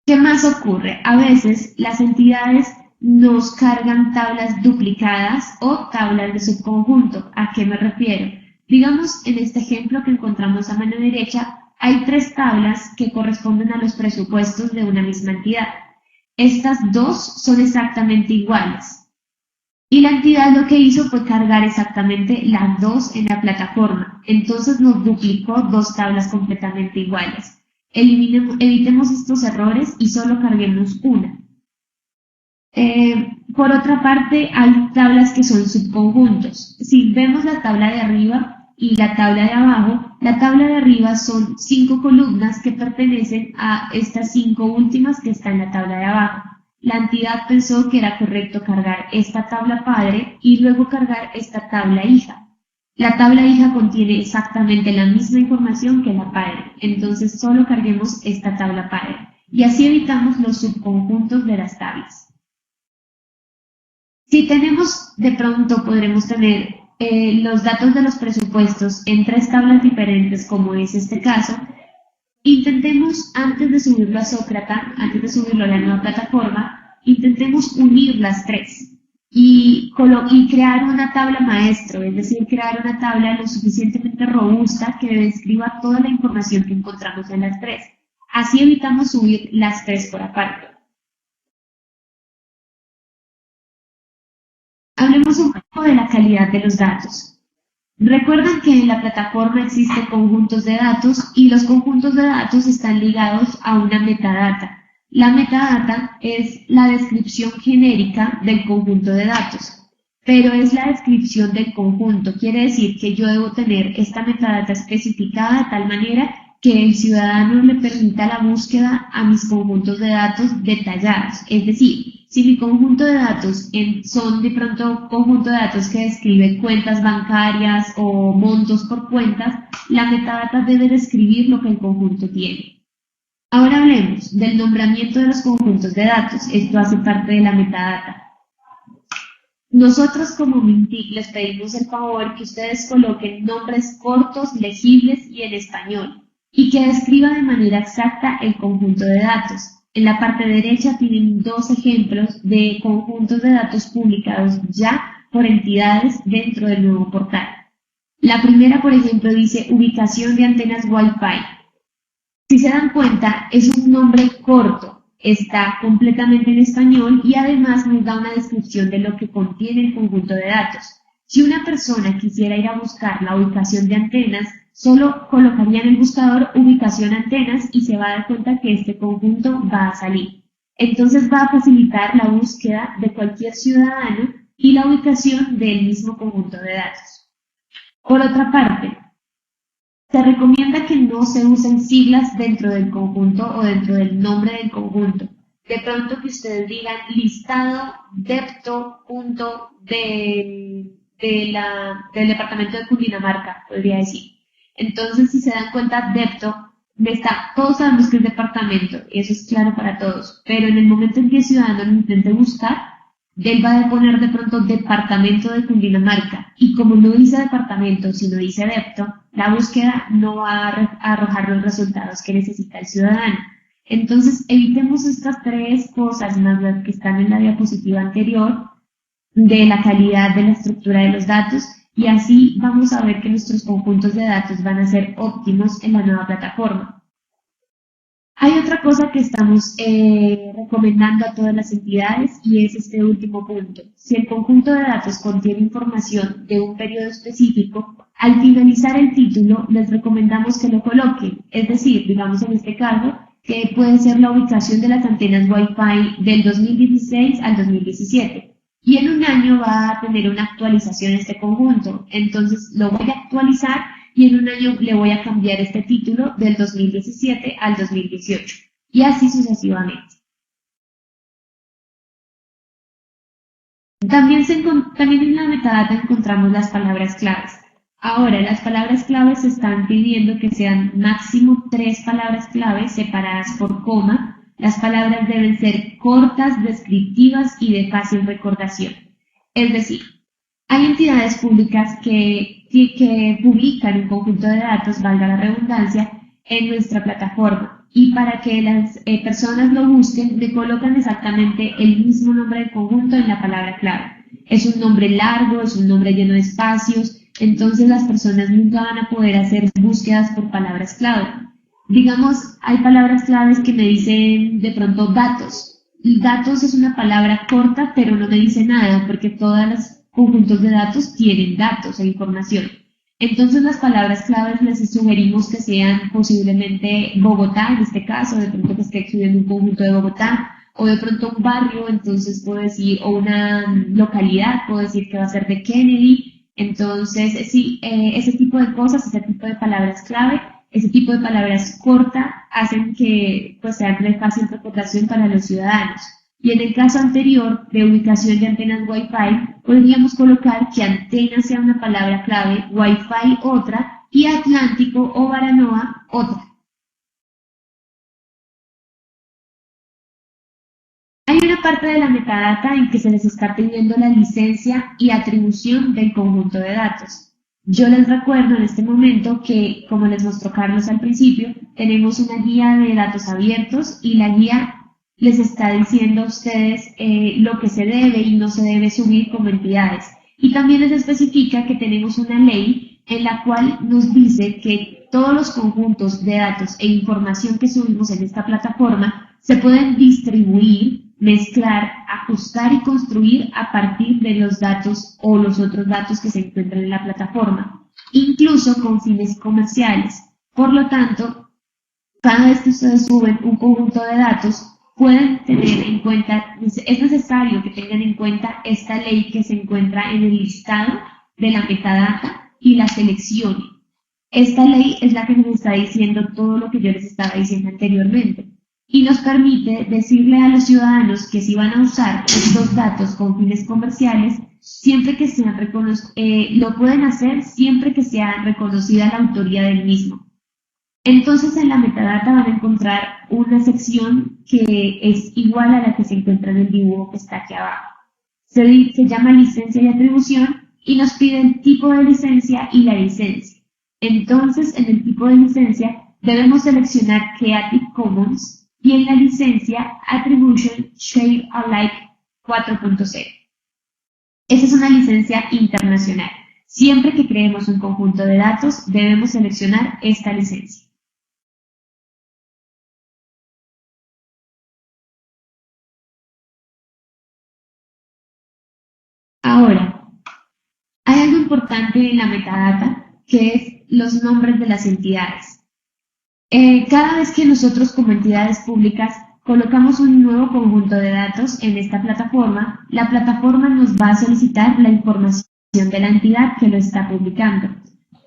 ¿Qué más ocurre? A veces las entidades nos cargan tablas duplicadas o tablas de subconjunto. ¿A qué me refiero? Digamos, en este ejemplo que encontramos a mano derecha, hay 3 tablas que corresponden a los presupuestos de una misma entidad. Estas 2 son exactamente iguales. Y la entidad lo que hizo fue cargar exactamente las 2 en la plataforma. Entonces nos duplicó 2 tablas completamente iguales. Evitemos estos errores y solo carguemos una. Por otra parte, hay tablas que son subconjuntos. Si vemos la tabla de arriba y la tabla de abajo, la tabla de arriba son 5 columnas que pertenecen a estas 5 últimas que están en la tabla de abajo. La entidad pensó que era correcto cargar esta tabla padre y luego cargar esta tabla hija. La tabla hija contiene exactamente la misma información que la padre, entonces solo carguemos esta tabla padre. Y así evitamos los subconjuntos de las tablas. Si tenemos, de pronto podremos tener los datos de los presupuestos en 3 tablas diferentes, como es este caso. Intentemos, antes de subirlo a Sócrata, antes de subirlo a la nueva plataforma, intentemos unir las 3 y crear una tabla maestro, es decir, crear una tabla lo suficientemente robusta que describa toda la información que encontramos en las 3. Así evitamos subir las 3 por aparte. Hablemos un poco de la calidad de los datos. Recuerden que en la plataforma existen conjuntos de datos y los conjuntos de datos están ligados a una metadata. La metadata es la descripción genérica del conjunto de datos, pero es la descripción del conjunto. Quiere decir que yo debo tener esta metadata especificada de tal manera que el ciudadano le permita la búsqueda a mis conjuntos de datos detallados. Es decir, si mi conjunto de datos son de pronto conjunto de datos que describe cuentas bancarias o montos por cuentas, la metadata debe describir lo que el conjunto tiene. Ahora hablemos del nombramiento de los conjuntos de datos. Esto hace parte de la metadata. Nosotros como Mintic les pedimos el favor que ustedes coloquen nombres cortos, legibles y en español, y que describa de manera exacta el conjunto de datos. En la parte derecha tienen dos ejemplos de conjuntos de datos publicados ya por entidades dentro del nuevo portal. La primera, por ejemplo, dice ubicación de antenas Wi-Fi. Si se dan cuenta, es un nombre corto, está completamente en español y además nos da una descripción de lo que contiene el conjunto de datos. Si una persona quisiera ir a buscar la ubicación de antenas, solo colocaría en el buscador ubicación antenas y se va a dar cuenta que este conjunto va a salir. Entonces va a facilitar la búsqueda de cualquier ciudadano y la ubicación del mismo conjunto de datos. Por otra parte, se recomienda que no se usen siglas dentro del conjunto o dentro del nombre del conjunto. De pronto que ustedes digan listado del departamento de Cundinamarca, podría decir. Entonces, si se dan cuenta, Depto, todos sabemos que es departamento, y eso es claro para todos, pero en el momento en que el ciudadano lo intente buscar, él va a poner de pronto departamento de Cundinamarca, y como no dice departamento, sino dice Depto, la búsqueda no va a arrojar los resultados que necesita el ciudadano. Entonces, evitemos estas tres cosas más las que están en la diapositiva anterior, de la calidad de la estructura de los datos, y así vamos a ver que nuestros conjuntos de datos van a ser óptimos en la nueva plataforma. Hay otra cosa que estamos recomendando a todas las entidades y es este último punto. Si el conjunto de datos contiene información de un periodo específico, al finalizar el título les recomendamos que lo coloquen, es decir, digamos en este caso, que puede ser la ubicación de las antenas Wi-Fi del 2016 al 2017. Y en un año va a tener una actualización este conjunto, entonces lo voy a actualizar y en un año le voy a cambiar este título del 2017 al 2018 y así sucesivamente. También en la metadata encontramos las palabras claves. Ahora, las palabras claves se están pidiendo que sean máximo 3 palabras claves separadas por coma. Las palabras deben ser cortas, descriptivas y de fácil recordación. Es decir, hay entidades públicas que publican un conjunto de datos, valga la redundancia, en nuestra plataforma. Y para que las personas lo busquen, le colocan exactamente el mismo nombre del conjunto en la palabra clave. Es un nombre largo, es un nombre lleno de espacios, entonces las personas nunca van a poder hacer búsquedas por palabras clave. Digamos, hay palabras claves que me dicen de pronto datos. Datos es una palabra corta, pero no me dice nada, porque todos los conjuntos de datos tienen datos e información. Entonces las palabras claves les sugerimos que sean posiblemente Bogotá, en este caso, de pronto que esté escribiendo un conjunto de Bogotá, o de pronto un barrio, entonces puedo decir, o una localidad, puedo decir que va a ser de Kennedy. Entonces, sí, ese tipo de cosas, ese tipo de palabras clave, ese tipo de palabras cortas hacen que pues, sean de fácil recordación para los ciudadanos. Y en el caso anterior de ubicación de antenas Wi-Fi, podríamos colocar que antena sea una palabra clave, Wi-Fi otra y Atlántico o Baranoa otra. Hay una parte de la metadata en que se les está pidiendo la licencia y atribución del conjunto de datos. Yo les recuerdo en este momento que, como les mostró Carlos al principio, tenemos una guía de datos abiertos y la guía les está diciendo a ustedes lo que se debe y no se debe subir como entidades. Y también les especifica que tenemos una ley en la cual nos dice que todos los conjuntos de datos e información que subimos en esta plataforma se pueden distribuir, mezclar, ajustar y construir a partir de los datos o los otros datos que se encuentran en la plataforma, incluso con fines comerciales. Por lo tanto, cada vez que ustedes suben un conjunto de datos, pueden tener en cuenta, es necesario que tengan en cuenta esta ley que se encuentra en el listado de la metadata y la seleccionen. Esta ley es la que nos está diciendo todo lo que yo les estaba diciendo anteriormente y nos permite decirle a los ciudadanos que si van a usar estos datos con fines comerciales, siempre que sean lo pueden hacer siempre que sea reconocida la autoría del mismo. Entonces en la metadata van a encontrar una sección que es igual a la que se encuentra en el dibujo que está aquí abajo. Se llama licencia y atribución y nos pide el tipo de licencia y la licencia. Entonces en el tipo de licencia debemos seleccionar Creative Commons y en la licencia Attribution Share Alike 4.0. Esa es una licencia internacional. Siempre que creemos un conjunto de datos debemos seleccionar esta licencia. Ahora, hay algo importante en la metadata que es los nombres de las entidades. Cada vez que nosotros como entidades públicas colocamos un nuevo conjunto de datos en esta plataforma, la plataforma nos va a solicitar la información de la entidad que lo está publicando.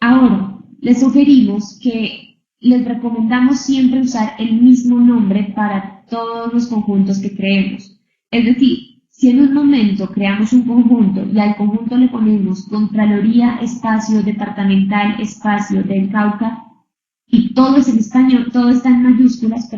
Ahora, les sugerimos que les recomendamos siempre usar el mismo nombre para todos los conjuntos que creemos. Es decir, si en un momento creamos un conjunto y al conjunto le ponemos Contraloría, espacio, departamental, espacio, del Cauca, y todo es en español, todo está en mayúsculas,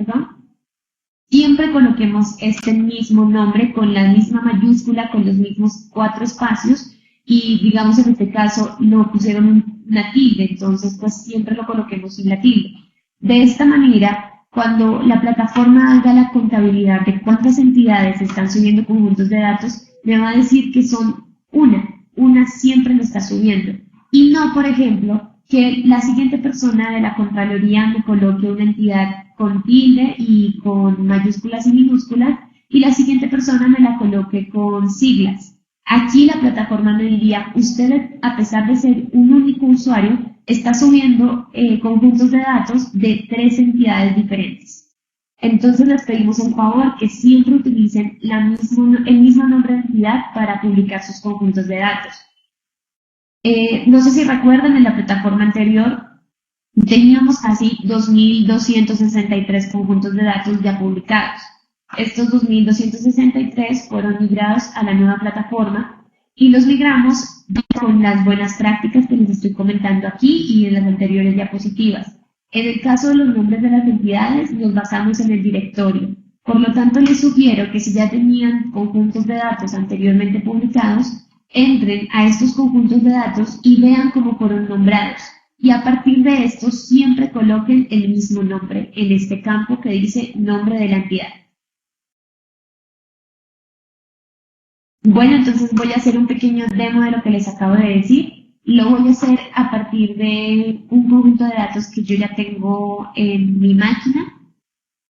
siempre coloquemos este mismo nombre con la misma mayúscula, con los mismos 4 espacios, y digamos en este caso no pusieron una tilde, entonces pues siempre lo coloquemos sin la tilde. De esta manera, cuando la plataforma haga la contabilidad de cuántas entidades están subiendo conjuntos de datos, me va a decir que son una siempre lo está subiendo. Y no, por ejemplo, que la siguiente persona de la Contraloría me coloque una entidad con tilde y con mayúsculas y minúsculas, y la siguiente persona me la coloque con siglas. Aquí la plataforma me diría, usted, a pesar de ser un único usuario, está subiendo conjuntos de datos de 3 entidades diferentes. Entonces les pedimos un favor que siempre utilicen el mismo nombre de entidad para publicar sus conjuntos de datos. No sé si recuerdan, en la plataforma anterior teníamos casi 2.263 conjuntos de datos ya publicados. Estos 2.263 fueron migrados a la nueva plataforma y los migramos con las buenas prácticas que les estoy comentando aquí y en las anteriores diapositivas. En el caso de los nombres de las entidades, nos basamos en el directorio. Por lo tanto, les sugiero que si ya tenían conjuntos de datos anteriormente publicados, entren a estos conjuntos de datos y vean cómo fueron nombrados. Y a partir de esto, siempre coloquen el mismo nombre en este campo que dice nombre de la entidad. Bueno, entonces voy a hacer un pequeño demo de lo que les acabo de decir. Lo voy a hacer a partir de un conjunto de datos que yo ya tengo en mi máquina.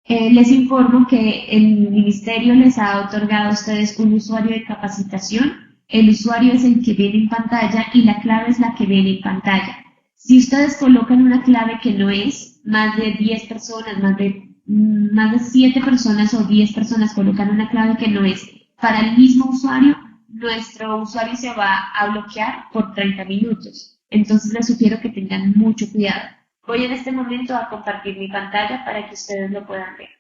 Les informo que el ministerio les ha otorgado a ustedes un usuario de capacitación. El usuario es el que viene en pantalla y la clave es la que viene en pantalla. Si ustedes colocan una clave que no es, más de 10 personas, más de 7 personas o 10 personas colocan una clave que no es para el mismo usuario, nuestro usuario se va a bloquear por 30 minutos. Entonces les sugiero que tengan mucho cuidado. Voy en este momento a compartir mi pantalla para que ustedes lo puedan ver.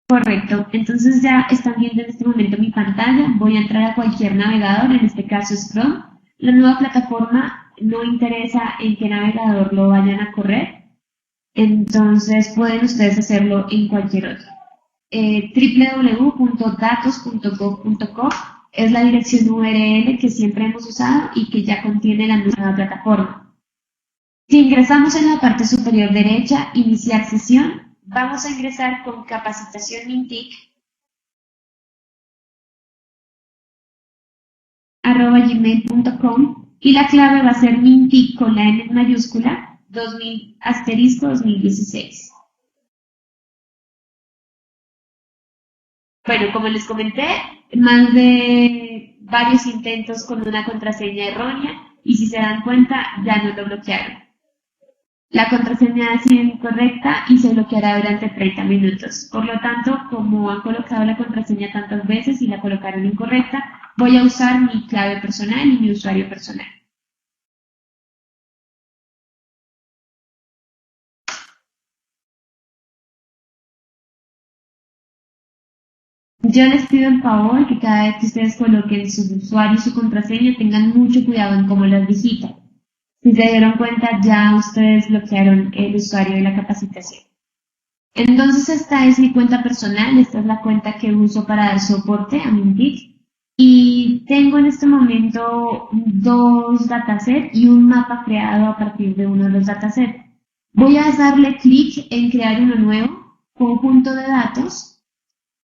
Correcto, entonces ya están viendo en este momento mi pantalla. Voy a entrar a cualquier navegador, en este caso es Chrome. La nueva plataforma no interesa en qué navegador lo vayan a correr, entonces pueden ustedes hacerlo en cualquier otro. www.datos.gov.co es la dirección URL que siempre hemos usado y que ya contiene la nueva plataforma. Si ingresamos en la parte superior derecha, iniciar sesión, vamos a ingresar con capacitación Mintic @gmail.com y la clave va a ser Mintic con la N mayúscula 2000*2016. Bueno, como les comenté, más de varios intentos con una contraseña errónea y si se dan cuenta ya no lo bloquearon. La contraseña ha sido incorrecta y se bloqueará durante 30 minutos. Por lo tanto, como han colocado la contraseña tantas veces y la colocaron incorrecta, voy a usar mi clave personal y mi usuario personal. Yo les pido el favor que cada vez que ustedes coloquen su usuario y su contraseña tengan mucho cuidado en cómo las digitan. Si se dieron cuenta, ya ustedes bloquearon el usuario de la capacitación. Entonces esta es mi cuenta personal, esta es la cuenta que uso para dar soporte a mi TIC. Y tengo en este momento dos datasets y un mapa creado a partir de uno de los datasets. Voy a darle clic en crear uno nuevo, conjunto de datos,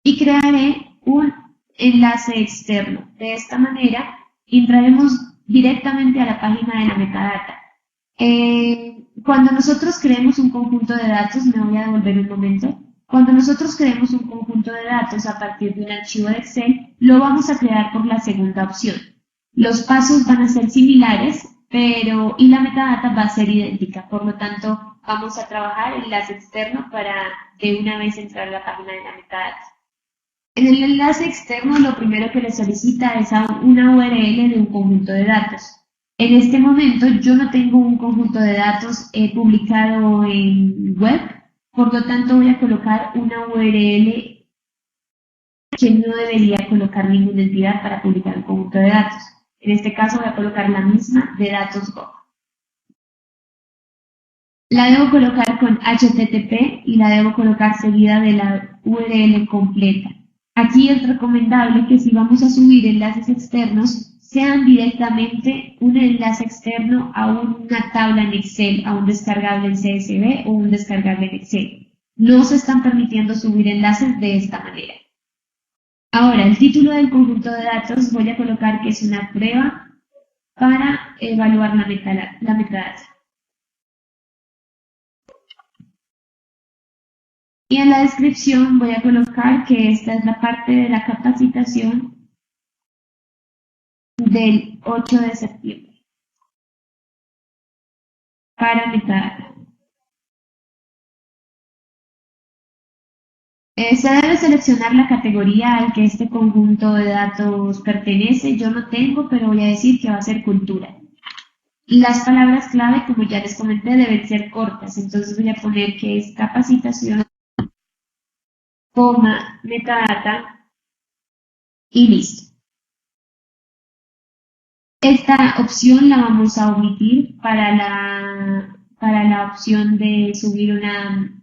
y crearé un enlace externo. De esta manera entraremos directamente a la página de la metadata. Cuando nosotros creemos un conjunto de datos, me voy a devolver un momento. Cuando nosotros creemos un conjunto de datos a partir de un archivo de Excel, lo vamos a crear por la segunda opción. Los pasos van a ser similares, y la metadata va a ser idéntica. Por lo tanto, vamos a trabajar el enlace externo para de una vez entrar a la página de la metadata. En el enlace externo, lo primero que le solicita es una URL de un conjunto de datos. En este momento yo no tengo un conjunto de datos publicado en web, por lo tanto voy a colocar una URL que no debería colocar ninguna entidad para publicar un conjunto de datos. En este caso voy a colocar la misma de datos.gov. La debo colocar con HTTP y la debo colocar seguida de la URL completa. Aquí es recomendable que si vamos a subir enlaces externos, sean directamente un enlace externo a una tabla en Excel, a un descargable en CSV o un descargable en Excel. No se están permitiendo subir enlaces de esta manera. Ahora, el título del conjunto de datos voy a colocar que es una prueba para evaluar la metadata. Y en la descripción voy a colocar que esta es la parte de la capacitación del 8 de septiembre para metadata. Se debe seleccionar la categoría al que este conjunto de datos pertenece. Yo no tengo, pero voy a decir que va a ser cultura. Las palabras clave, como ya les comenté, deben ser cortas. Entonces voy a poner que es capacitación, metadata y listo. Esta opción la vamos a omitir para la opción de subir una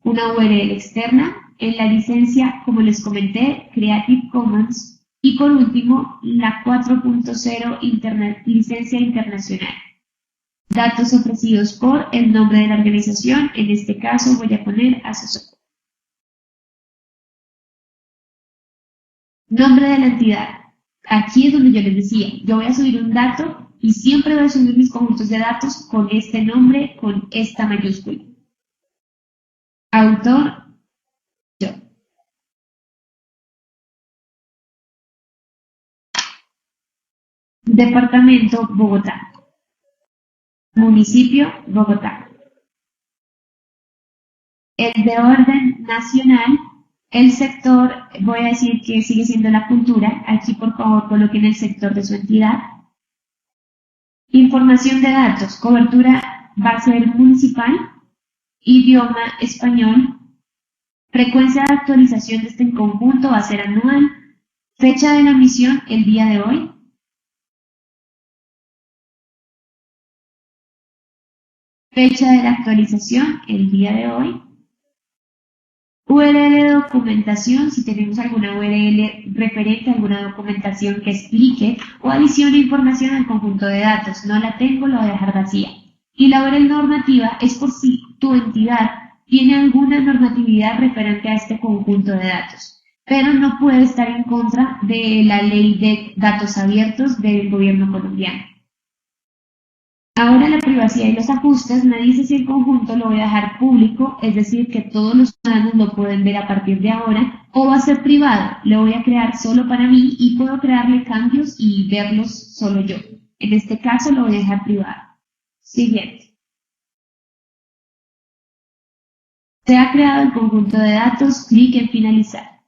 URL externa. En la licencia, como les comenté, Creative Commons. Y por último, la 4.0 licencia internacional. Datos ofrecidos por el nombre de la organización. En este caso voy a poner asesor. Nombre de la entidad. Aquí es donde yo les decía, yo voy a subir un dato y siempre voy a subir mis conjuntos de datos con este nombre, con esta mayúscula. Autor, yo. Departamento, Bogotá. Municipio, Bogotá. El de orden nacional, el sector, voy a decir que sigue siendo la cultura. Aquí por favor coloquen el sector de su entidad. Información de datos, cobertura va a ser municipal, idioma español, frecuencia de actualización de este conjunto va a ser anual, fecha de la emisión el día de hoy, fecha de la actualización el día de hoy, URL de documentación, si tenemos alguna URL referente a alguna documentación que explique o adicione información al conjunto de datos. No la tengo, la voy a dejar vacía. Y la URL normativa es por si tu entidad tiene alguna normatividad referente a este conjunto de datos, pero no puede estar en contra de la ley de datos abiertos del gobierno colombiano. Ahora la privacidad y los ajustes me dice si el conjunto lo voy a dejar público, es decir, que todos los ciudadanos lo pueden ver a partir de ahora, o va a ser privado, lo voy a crear solo para mí y puedo crearle cambios y verlos solo yo. En este caso lo voy a dejar privado. Siguiente. Se ha creado el conjunto de datos, clic en finalizar.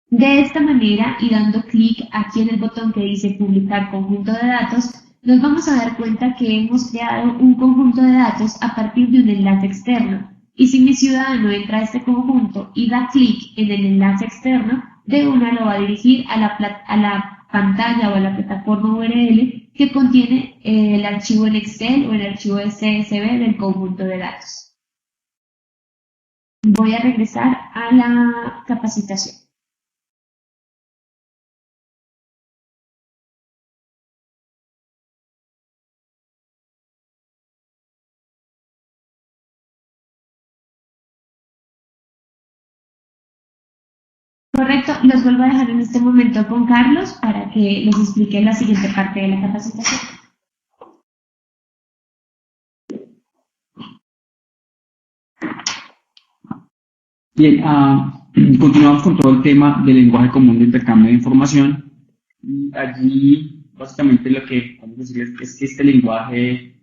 De esta manera, y dando clic aquí en el botón que dice publicar conjunto de datos, nos vamos a dar cuenta que hemos creado un conjunto de datos a partir de un enlace externo. Y si mi ciudadano entra a este conjunto y da clic en el enlace externo, de una lo va a dirigir a la pantalla o a la plataforma URL que contiene el archivo en Excel o el archivo de CSV del conjunto de datos. Voy a regresar a la capacitación. Correcto, los vuelvo a dejar en este momento con Carlos para que les explique la siguiente parte de la capacitación. Bien, continuamos con todo el tema del lenguaje común de intercambio de información. Y allí, básicamente, lo que vamos a decirles es que este lenguaje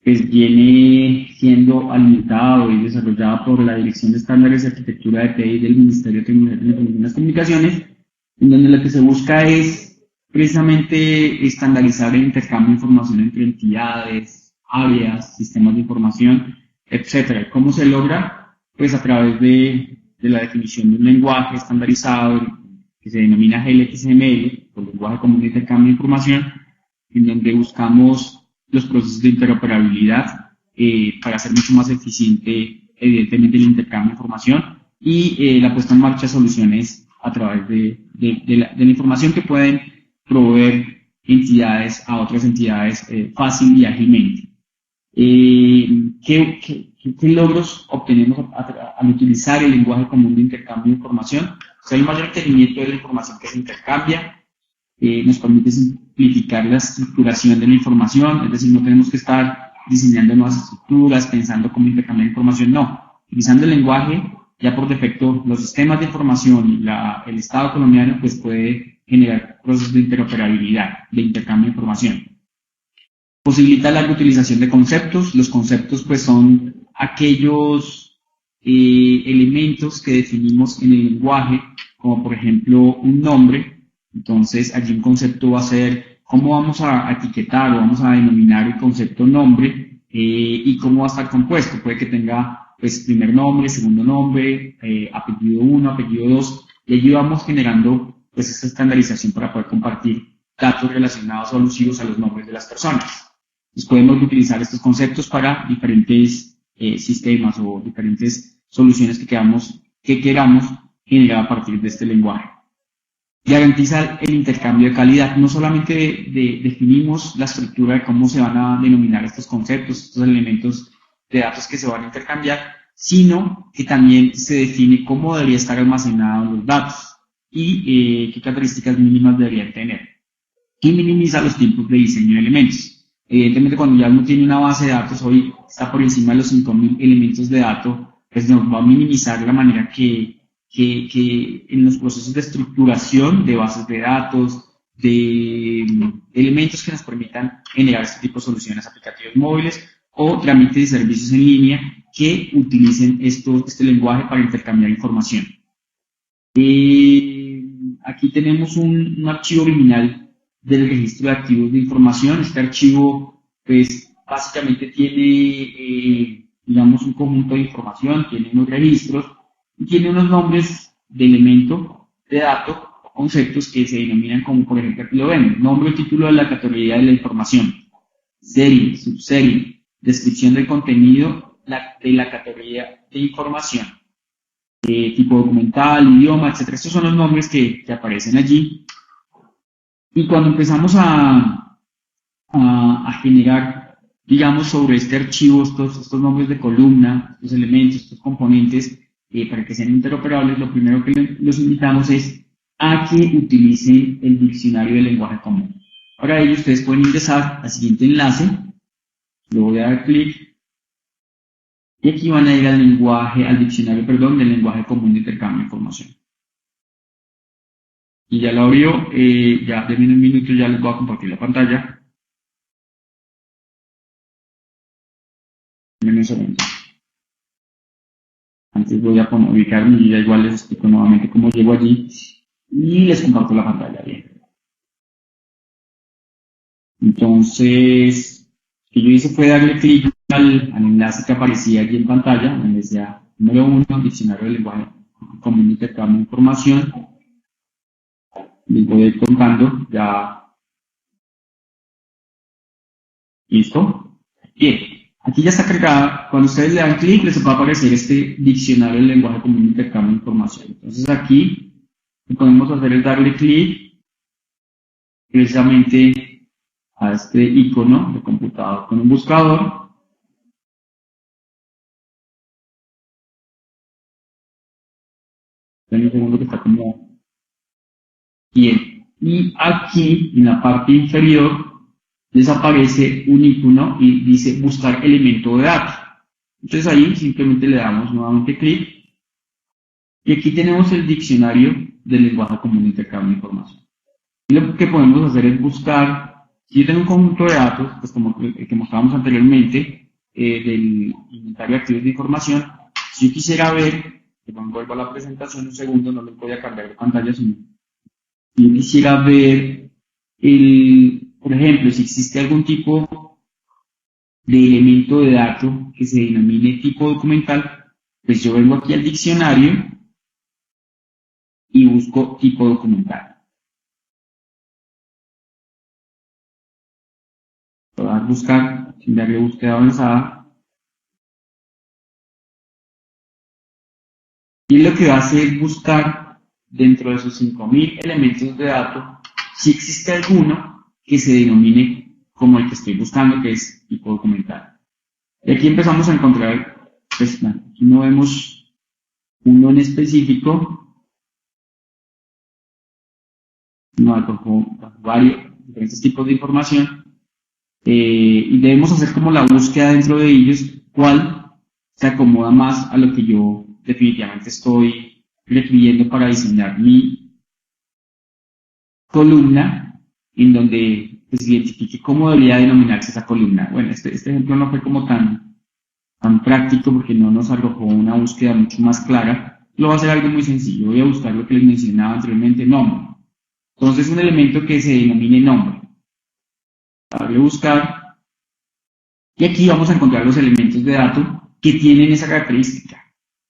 pues, viene siendo alimentado y desarrollado por la Dirección de Estándares de Arquitectura de TI del Ministerio de Tecnología, Telecomunicaciones y las Comunicaciones, en donde lo que se busca es precisamente estandarizar el intercambio de información entre entidades, áreas, sistemas de información, etcétera. ¿Cómo se logra? Pues a través de la definición de un lenguaje estandarizado que se denomina GLXML, o lenguaje común de intercambio de información, en donde buscamos los procesos de interoperabilidad para hacer mucho más eficiente, evidentemente, el intercambio de información y la puesta en marcha de soluciones a través de la información que pueden proveer entidades a otras entidades fácil y ágilmente. ¿Qué logros obtenemos al utilizar el lenguaje común de intercambio de información? O sea, hay un mayor entendimiento de la información que se intercambia, nos permite simplificar la estructuración de la información, es decir, no tenemos que estar diseñando nuevas estructuras, pensando cómo intercambiar información, no. Utilizando el lenguaje, ya por defecto, los sistemas de información y el Estado colombiano pues puede generar procesos de interoperabilidad, de intercambio de información. Posibilita la utilización de conceptos. Los conceptos pues son aquellos elementos que definimos en el lenguaje, como por ejemplo un nombre. Entonces allí un concepto va a ser cómo vamos a etiquetar o vamos a denominar el concepto nombre y cómo va a estar compuesto. Puede que tenga pues primer nombre, segundo nombre, apellido 1, apellido 2, y allí vamos generando pues esta estandarización para poder compartir datos relacionados o alusivos a los nombres de las personas. Entonces podemos utilizar estos conceptos para diferentes sistemas o diferentes soluciones que queramos generar a partir de este lenguaje. Garantiza el intercambio de calidad. No solamente definimos la estructura de cómo se van a denominar estos conceptos, estos elementos de datos que se van a intercambiar, sino que también se define cómo debería estar almacenados los datos y qué características mínimas deberían tener. Y minimiza los tiempos de diseño de elementos. Evidentemente, cuando ya uno tiene una base de datos, hoy está por encima de los 5.000 elementos de datos, pues nos va a minimizar la manera que en los procesos de estructuración de bases de datos, de elementos que nos permitan generar este tipo de soluciones aplicativos móviles o trámites y servicios en línea que utilicen este lenguaje para intercambiar información. Aquí tenemos un archivo original del registro de activos de información. Este archivo, pues, básicamente tiene, digamos, un conjunto de información, tiene unos registros y tiene unos nombres de elemento, de dato, o conceptos que se denominan como, por ejemplo, aquí lo ven, nombre o título de la categoría de la información, serie, subserie, descripción del contenido de la categoría de información, tipo documental, idioma, etc. Estos son los nombres que aparecen allí. Y cuando empezamos a generar, digamos, sobre este archivo, estos nombres de columna, estos elementos, estos componentes, para que sean interoperables, lo primero que los invitamos es a que utilicen el diccionario de lenguaje común. Para ello, ustedes pueden ingresar al siguiente enlace, le voy a dar clic, y aquí van a ir al diccionario del lenguaje común de intercambio de información. Y ya lo abrió, ya de un minuto ya les voy a compartir la pantalla. En un segundo. Antes voy a ubicarme y ya igual les explico nuevamente cómo llego allí y les comparto la pantalla bien. Entonces, lo que yo hice fue darle clic al enlace que aparecía allí en pantalla, donde decía número 1, diccionario del lenguaje común intercambio de información. Les voy a ir contando ya. ¿Listo? Bien, aquí ya está cargada. Cuando ustedes le dan clic, les va a aparecer este diccionario del lenguaje común intercambio de información. Entonces aquí lo que podemos hacer es darle clic precisamente a este icono de computador con un buscador. En un segundo que está como bien. Y aquí en la parte inferior les aparece un icono y dice buscar elemento de datos. Entonces ahí simplemente le damos nuevamente clic y aquí tenemos el diccionario del lenguaje común de intercambio de información. Y lo que podemos hacer es buscar, si yo tengo un conjunto de datos, pues como el que mostrábamos anteriormente, del inventario de activos de información, si yo quisiera ver, que vuelvo a la presentación un segundo, no les voy a cambiar de pantalla, sino si yo quisiera ver por ejemplo, si existe algún tipo de elemento de dato que se denomine tipo documental, pues yo vengo aquí al diccionario y busco tipo documental. Voy a buscar, sin darle búsqueda avanzada. Y lo que hace es buscar dentro de esos 5000 elementos de datos si existe alguno que se denomine como el que estoy buscando, que es tipo documental. Y aquí empezamos a encontrar, pues aquí no vemos uno en específico, no hay varios diferentes tipos de información, y debemos hacer como la búsqueda dentro de ellos, cuál se acomoda más a lo que yo definitivamente estoy requiriendo para diseñar mi columna, en donde pues identifique cómo debería denominarse esa columna. Bueno, este ejemplo no fue como tan práctico porque no nos arrojó una búsqueda mucho más clara. Lo va a hacer algo muy sencillo. Voy a buscar lo que les mencionaba anteriormente, nombre. Entonces, un elemento que se denomine nombre. Darle buscar. Y aquí vamos a encontrar los elementos de datos que tienen esa característica.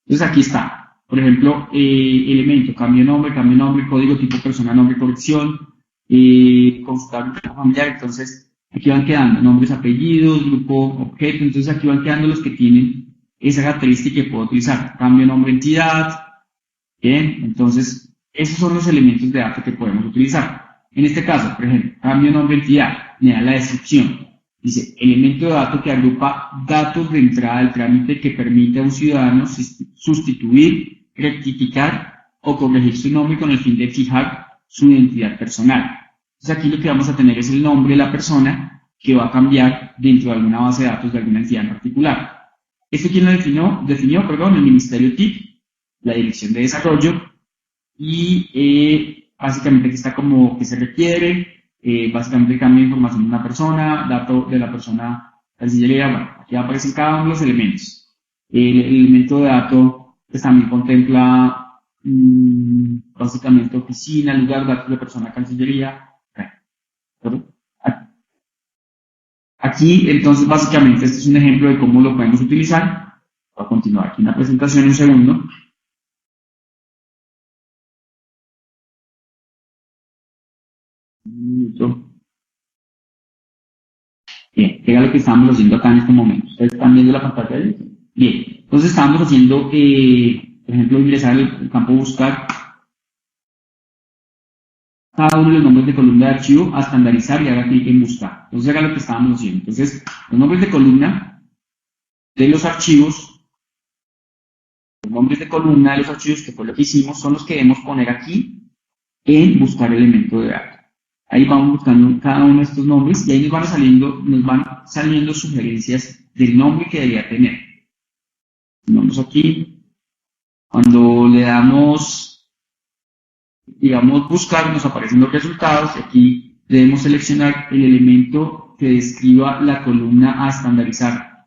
Entonces, aquí está. Por ejemplo, elemento, cambio de nombre, código, tipo, persona, nombre, corrección, consultar grupo familiar. Entonces, aquí van quedando nombres, apellidos, grupo, objeto. Entonces, aquí van quedando los que tienen esa característica que puedo utilizar. Cambio de nombre, entidad. Bien, entonces, esos son los elementos de datos que podemos utilizar. En este caso, por ejemplo, cambio de nombre, entidad, me da la descripción. Dice, elemento de datos que agrupa datos de entrada del trámite que permite a un ciudadano sustituir, rectificar o corregir su nombre con el fin de fijar su identidad personal. Entonces aquí lo que vamos a tener es el nombre de la persona que va a cambiar dentro de alguna base de datos de alguna entidad en particular. ¿Esto quién lo definió? El Ministerio TIC, la Dirección de Desarrollo, y básicamente que está como que se requiere, básicamente el cambio de información de una persona, dato de la persona, Cancillería. Bueno, aquí aparecen cada uno de los elementos. El elemento de dato pues también contempla básicamente oficina, lugar, datos de persona, Cancillería. Bueno, aquí entonces básicamente este es un ejemplo de cómo lo podemos utilizar. Voy a continuar aquí en la presentación un segundo. Bien, que era lo que estábamos haciendo acá en este momento. ¿Ustedes están viendo la pantalla ahí? Bien, entonces estábamos haciendo, por ejemplo, ingresar el campo buscar cada uno de los nombres de columna de archivo a estandarizar y haga clic en buscar. Entonces era lo que estábamos haciendo. Entonces, los nombres de columna de los archivos, los nombres de columna de los archivos, que fue lo que hicimos, son los que debemos poner aquí en buscar elemento de datos. Ahí vamos buscando cada uno de estos nombres y ahí nos van saliendo sugerencias del nombre que debería tener. Vamos aquí, cuando le damos, digamos, buscar, nos aparecen los resultados. Aquí debemos seleccionar el elemento que describa la columna a estandarizar.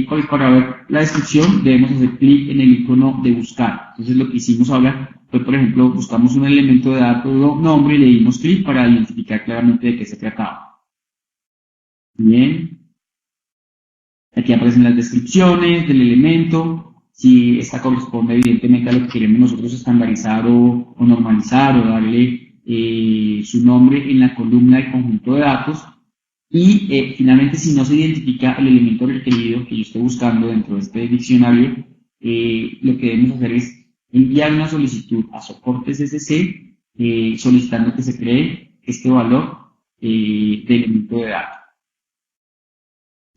Pues para ver la descripción debemos hacer clic en el icono de buscar. Entonces lo que hicimos ahora fue, por ejemplo, buscamos un elemento de dato nombre y le dimos clic para identificar claramente de qué se trataba. Bien. Aquí aparecen las descripciones del elemento, si esta corresponde evidentemente a lo que queremos nosotros estandarizar o normalizar o darle su nombre en la columna del conjunto de datos. Y finalmente, si no se identifica el elemento requerido que yo estoy buscando dentro de este diccionario, lo que debemos hacer es enviar una solicitud a soportes SC solicitando que se cree este valor de elemento de datos.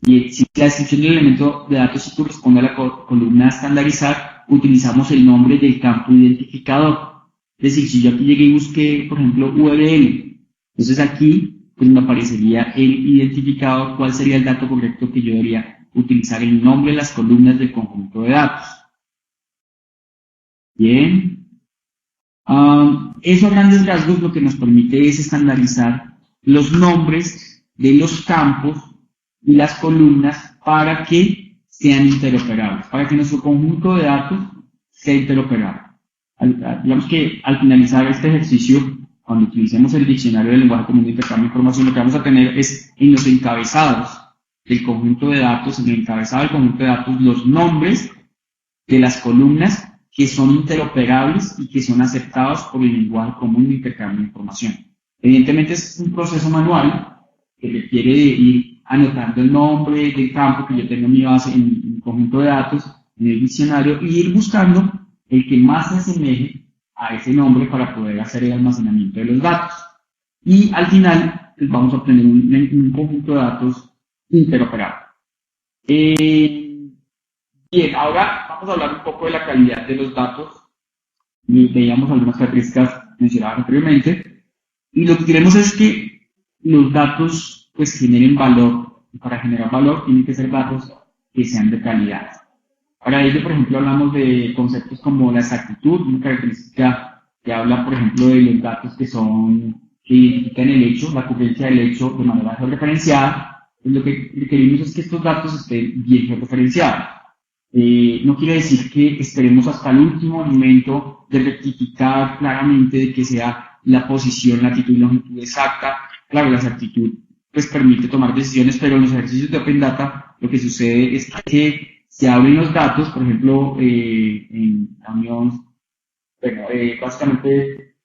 Y si la descripción del elemento de datos sí corresponde a la columna estandarizar, utilizamos el nombre del campo identificador. Es decir, si yo aquí llegué y busqué, por ejemplo, URL, entonces aquí pues me aparecería el identificador, cuál sería el dato correcto que yo debería utilizar el nombre de las columnas del conjunto de datos. Bien. Eso a grandes rasgos lo que nos permite es estandarizar los nombres de los campos y las columnas para que sean interoperables, para que nuestro conjunto de datos sea interoperable. Digamos que al finalizar este ejercicio, cuando utilicemos el diccionario del lenguaje común de intercambio de información, lo que vamos a tener es en los encabezados del conjunto de datos, en el encabezado del conjunto de datos, los nombres de las columnas que son interoperables y que son aceptados por el lenguaje común de intercambio de información. Evidentemente es un proceso manual que requiere de ir anotando el nombre del campo que yo tengo en mi base, en mi conjunto de datos, en el diccionario, y ir buscando el que más se asemeje a ese nombre para poder hacer el almacenamiento de los datos. Y al final pues vamos a obtener un conjunto de datos interoperable. Bien, ahora vamos a hablar un poco de la calidad de los datos. Veíamos algunas características mencionadas anteriormente. Y lo que queremos es que los datos pues generen valor. Y para generar valor tienen que ser datos que sean de calidad. Para ello, por ejemplo, hablamos de conceptos como la exactitud, una característica que habla, por ejemplo, de los datos que identifican el hecho, la ocurrencia del hecho de manera georreferenciada. Pues lo que requerimos es que estos datos estén bien georreferenciados. No quiere decir que esperemos hasta el último momento de rectificar claramente de que sea la posición, latitud y longitud exacta. Claro, la exactitud pues permite tomar decisiones, pero en los ejercicios de Open Data lo que sucede es que se abren los datos, por ejemplo, en la Unión, bueno, básicamente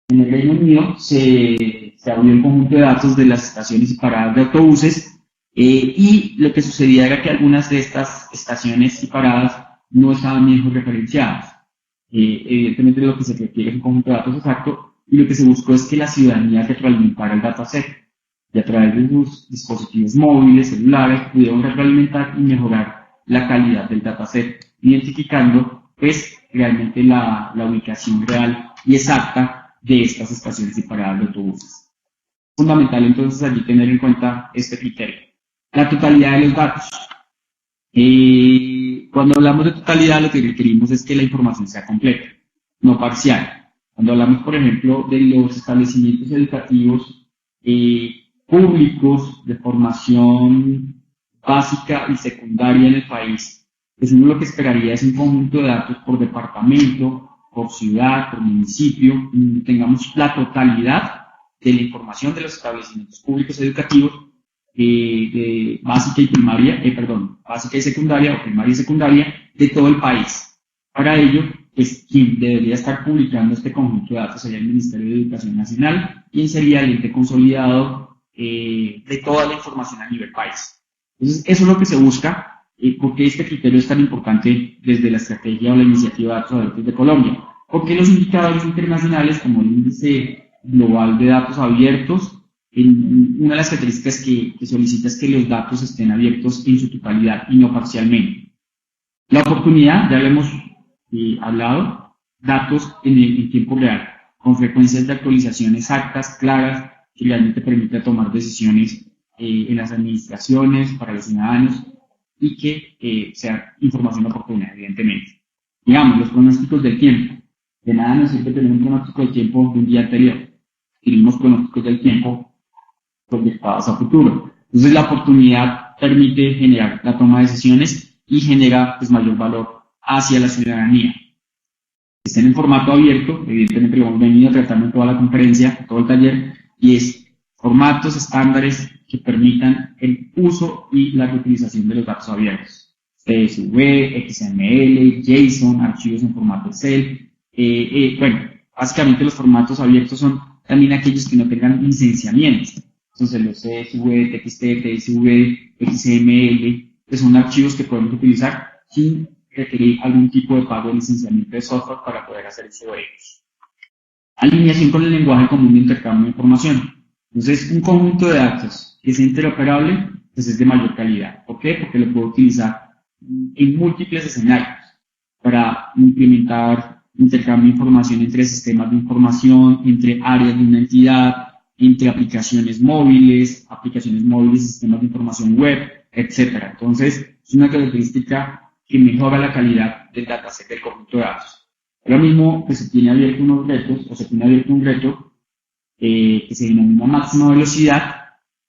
en el Reino Unido se abrió el conjunto de datos de las estaciones y paradas de autobuses. Y lo que sucedía era que algunas de estas estaciones y paradas no estaban bien referenciadas. Evidentemente lo que se requiere es un conjunto de datos exacto y lo que se buscó es que la ciudadanía retroalimentara el dataset y a través de sus dispositivos móviles, celulares, pudieron retroalimentar y mejorar la calidad del dataset, identificando pues realmente la ubicación real y exacta de estas estaciones y paradas de autobuses. Fundamental entonces allí tener en cuenta este criterio. La totalidad de los datos. Cuando hablamos de totalidad, lo que requerimos es que la información sea completa, no parcial. Cuando hablamos, por ejemplo, de los establecimientos educativos públicos de formación básica y secundaria en el país, pues uno lo que esperaría es un conjunto de datos por departamento, por ciudad, por municipio, donde tengamos la totalidad de la información de los establecimientos públicos educativos de básica y primaria, básica y secundaria o primaria y secundaria de todo el país. Para ello, pues quien debería estar publicando este conjunto de datos sería el Ministerio de Educación Nacional, quien sería el ente consolidador de toda la información a nivel país. Entonces, eso es lo que se busca, porque este criterio es tan importante desde la estrategia o la iniciativa de datos abiertos de Colombia, porque los indicadores internacionales como el índice global de datos abiertos, una de las características que solicita es que los datos estén abiertos en su totalidad y no parcialmente. La oportunidad, ya lo hemos hablado, datos en tiempo real, con frecuencias de actualización exactas, claras, que realmente permite tomar decisiones en las administraciones, para los ciudadanos, y que sea información oportuna, evidentemente. Digamos, los pronósticos del tiempo. De nada nos sirve tener un pronóstico del tiempo de un día anterior. Tenemos pronósticos del tiempo proyectados a futuro. Entonces la oportunidad permite generar la toma de decisiones y genera pues, mayor valor hacia la ciudadanía. Estén en formato abierto, evidentemente lo hemos venido tratando en toda la conferencia, todo el taller, y es formatos, estándares que permitan el uso y la reutilización de los datos abiertos. CSV, XML, JSON, archivos en formato Excel. Bueno, básicamente los formatos abiertos son también aquellos que no tengan licenciamientos. Entonces los CSV, TXT, TSV, XML, que son archivos que podemos utilizar sin requerir algún tipo de pago de licenciamiento de software para poder hacer uso de ellos. Alineación con el lenguaje común de intercambio de información. Entonces, un conjunto de datos que sea interoperable, pues es de mayor calidad. ¿Por qué? Porque lo puedo utilizar en múltiples escenarios para implementar intercambio de información entre sistemas de información, entre áreas de una entidad, entre aplicaciones móviles, sistemas de información web, etc. Entonces, es una característica que mejora la calidad del dataset del conjunto de datos. Ahora mismo pues, se tiene abierto un reto que se denomina máxima velocidad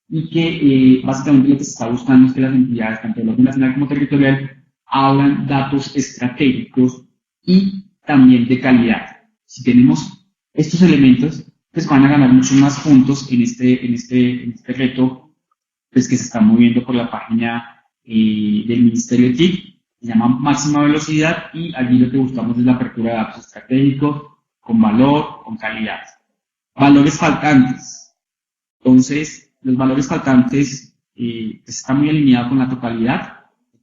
y que básicamente lo que se está buscando es que las entidades, tanto del orden nacional como territorial, hablan datos estratégicos y también de calidad. Si tenemos estos elementos, pues van a ganar muchos más puntos en este reto pues, que se está moviendo por la página del Ministerio de TIC. Se llama máxima velocidad y allí lo que buscamos es la apertura de datos estratégicos con valor, con calidad. Valores faltantes. Entonces, los valores faltantes están muy alineados con la totalidad.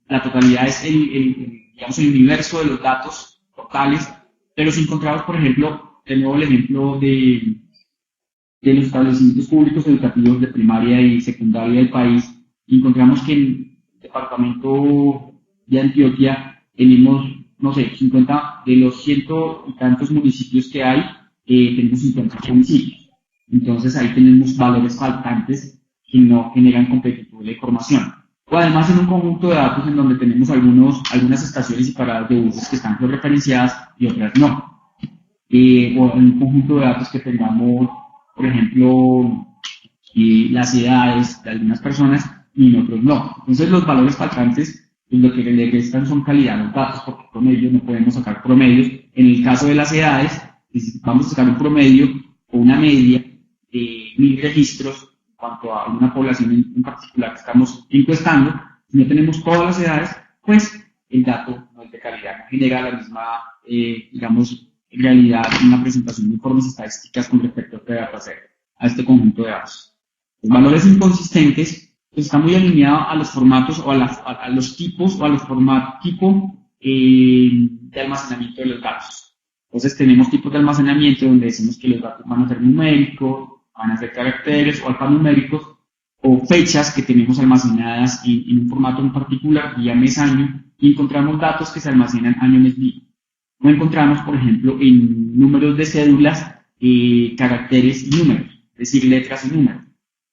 La totalidad es digamos, el universo de los datos totales, pero si encontramos, por ejemplo, de nuevo el ejemplo de los establecimientos públicos educativos de primaria y secundaria del país, encontramos que en el departamento de Antioquia tenemos, no sé, 50 de los ciento y tantos municipios que hay, tenemos 50 municipios. Entonces ahí tenemos valores faltantes que no generan completitud de la información. O además en un conjunto de datos en donde tenemos algunas estaciones y paradas de buses que están referenciadas y otras no. O en un conjunto de datos que tengamos, por ejemplo, las edades de algunas personas y en otros no. Entonces los valores faltantes lo que le restan son calidad a los datos, porque promedios no podemos sacar promedios. En el caso de las edades, si vamos a sacar un promedio o una media de 1000 registros en cuanto a una población en particular que estamos encuestando, si no tenemos todas las edades, pues el dato no es de calidad, no genera la misma, digamos, realidad en la presentación de informes estadísticas con respecto a este dataset, a este conjunto de datos. Los valores inconsistentes pues está muy alineado a los formatos o a los tipos o a los formatos de almacenamiento de los datos. Entonces tenemos tipos de almacenamiento donde decimos que los datos van a ser numéricos, van a ser caracteres o alfanuméricos o fechas que tenemos almacenadas en un formato en particular, día, mes, año, y encontramos datos que se almacenan año, mes, día. O encontramos, por ejemplo, en números de cédulas, caracteres y números, es decir, letras y números.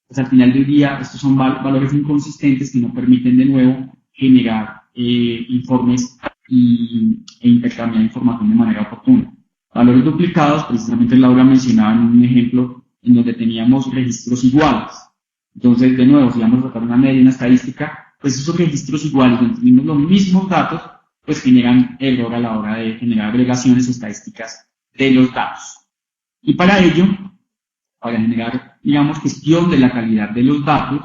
Pues al final del día, estos son valores inconsistentes que no permiten de nuevo generar informes e intercambiar información de manera oportuna. Valores duplicados, precisamente Laura mencionaba en un ejemplo en donde teníamos registros iguales. Entonces, de nuevo, si vamos a sacar una media, una estadística, pues esos registros iguales, donde tenemos los mismos datos, pues generan error a la hora de generar agregaciones o estadísticas de los datos. Y para ello, para generar, digamos, gestión de la calidad de los datos,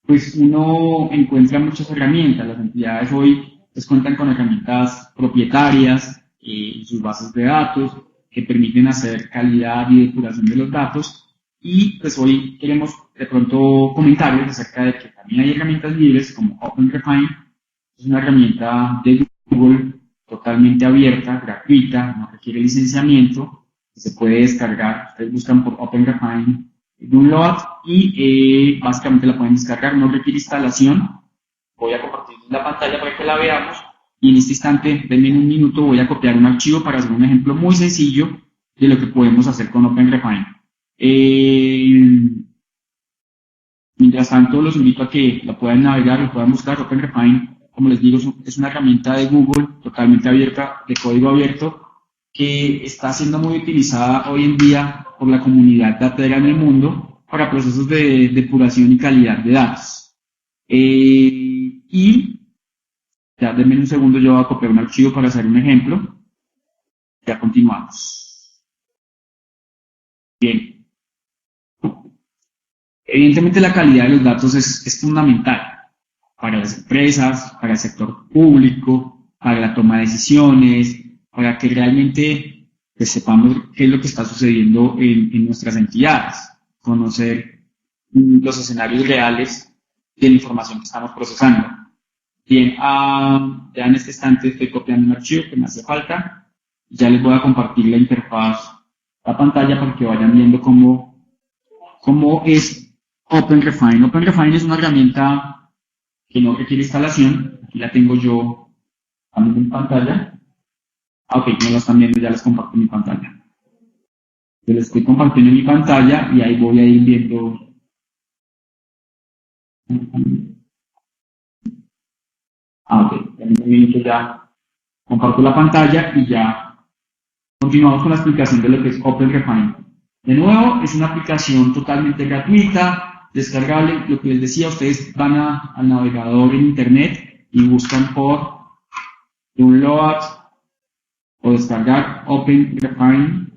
pues uno encuentra muchas herramientas. Las entidades hoy pues cuentan con herramientas propietarias en sus bases de datos que permiten hacer calidad y depuración de los datos. Y pues hoy queremos de pronto comentarios acerca de que también hay herramientas libres como OpenRefine. Es una herramienta de Google totalmente abierta, gratuita, no requiere licenciamiento, que se puede descargar. Ustedes buscan por OpenRefine Download y básicamente la pueden descargar, no requiere instalación. Voy a compartir la pantalla para que la veamos y en este instante, denme un minuto, voy a copiar un archivo para hacer un ejemplo muy sencillo de lo que podemos hacer con OpenRefine. Mientras tanto, los invito a que la puedan navegar, lo puedan buscar. OpenRefine, como les digo, es una herramienta de Google totalmente abierta, de código abierto, que está siendo muy utilizada hoy en día por la comunidad datera en el mundo para procesos de depuración y calidad de datos. Y ya denme un segundo, yo voy a copiar un archivo para hacer un ejemplo. Ya continuamos. Bien. Evidentemente la calidad de los datos es fundamental para las empresas, para el sector público, para la toma de decisiones, para que realmente pues, sepamos qué es lo que está sucediendo en nuestras entidades, conocer los escenarios reales de la información que estamos procesando. Bien, ya en este instante estoy copiando un archivo que me hace falta. Ya les voy a compartir la interfaz, la pantalla, para que vayan viendo cómo es OpenRefine. OpenRefine es una herramienta que no requiere instalación. Aquí la tengo yo también en pantalla. Ok, no la están viendo, ya les comparto mi pantalla. Yo les estoy compartiendo mi pantalla y ahí voy a ir viendo. Ok, en un minuto ya comparto la pantalla y ya continuamos con la explicación de lo que es OpenRefine. De nuevo, es una aplicación totalmente gratuita, descargable. Lo que les decía, ustedes van al navegador en internet y buscan por download o descargar OpenRefine.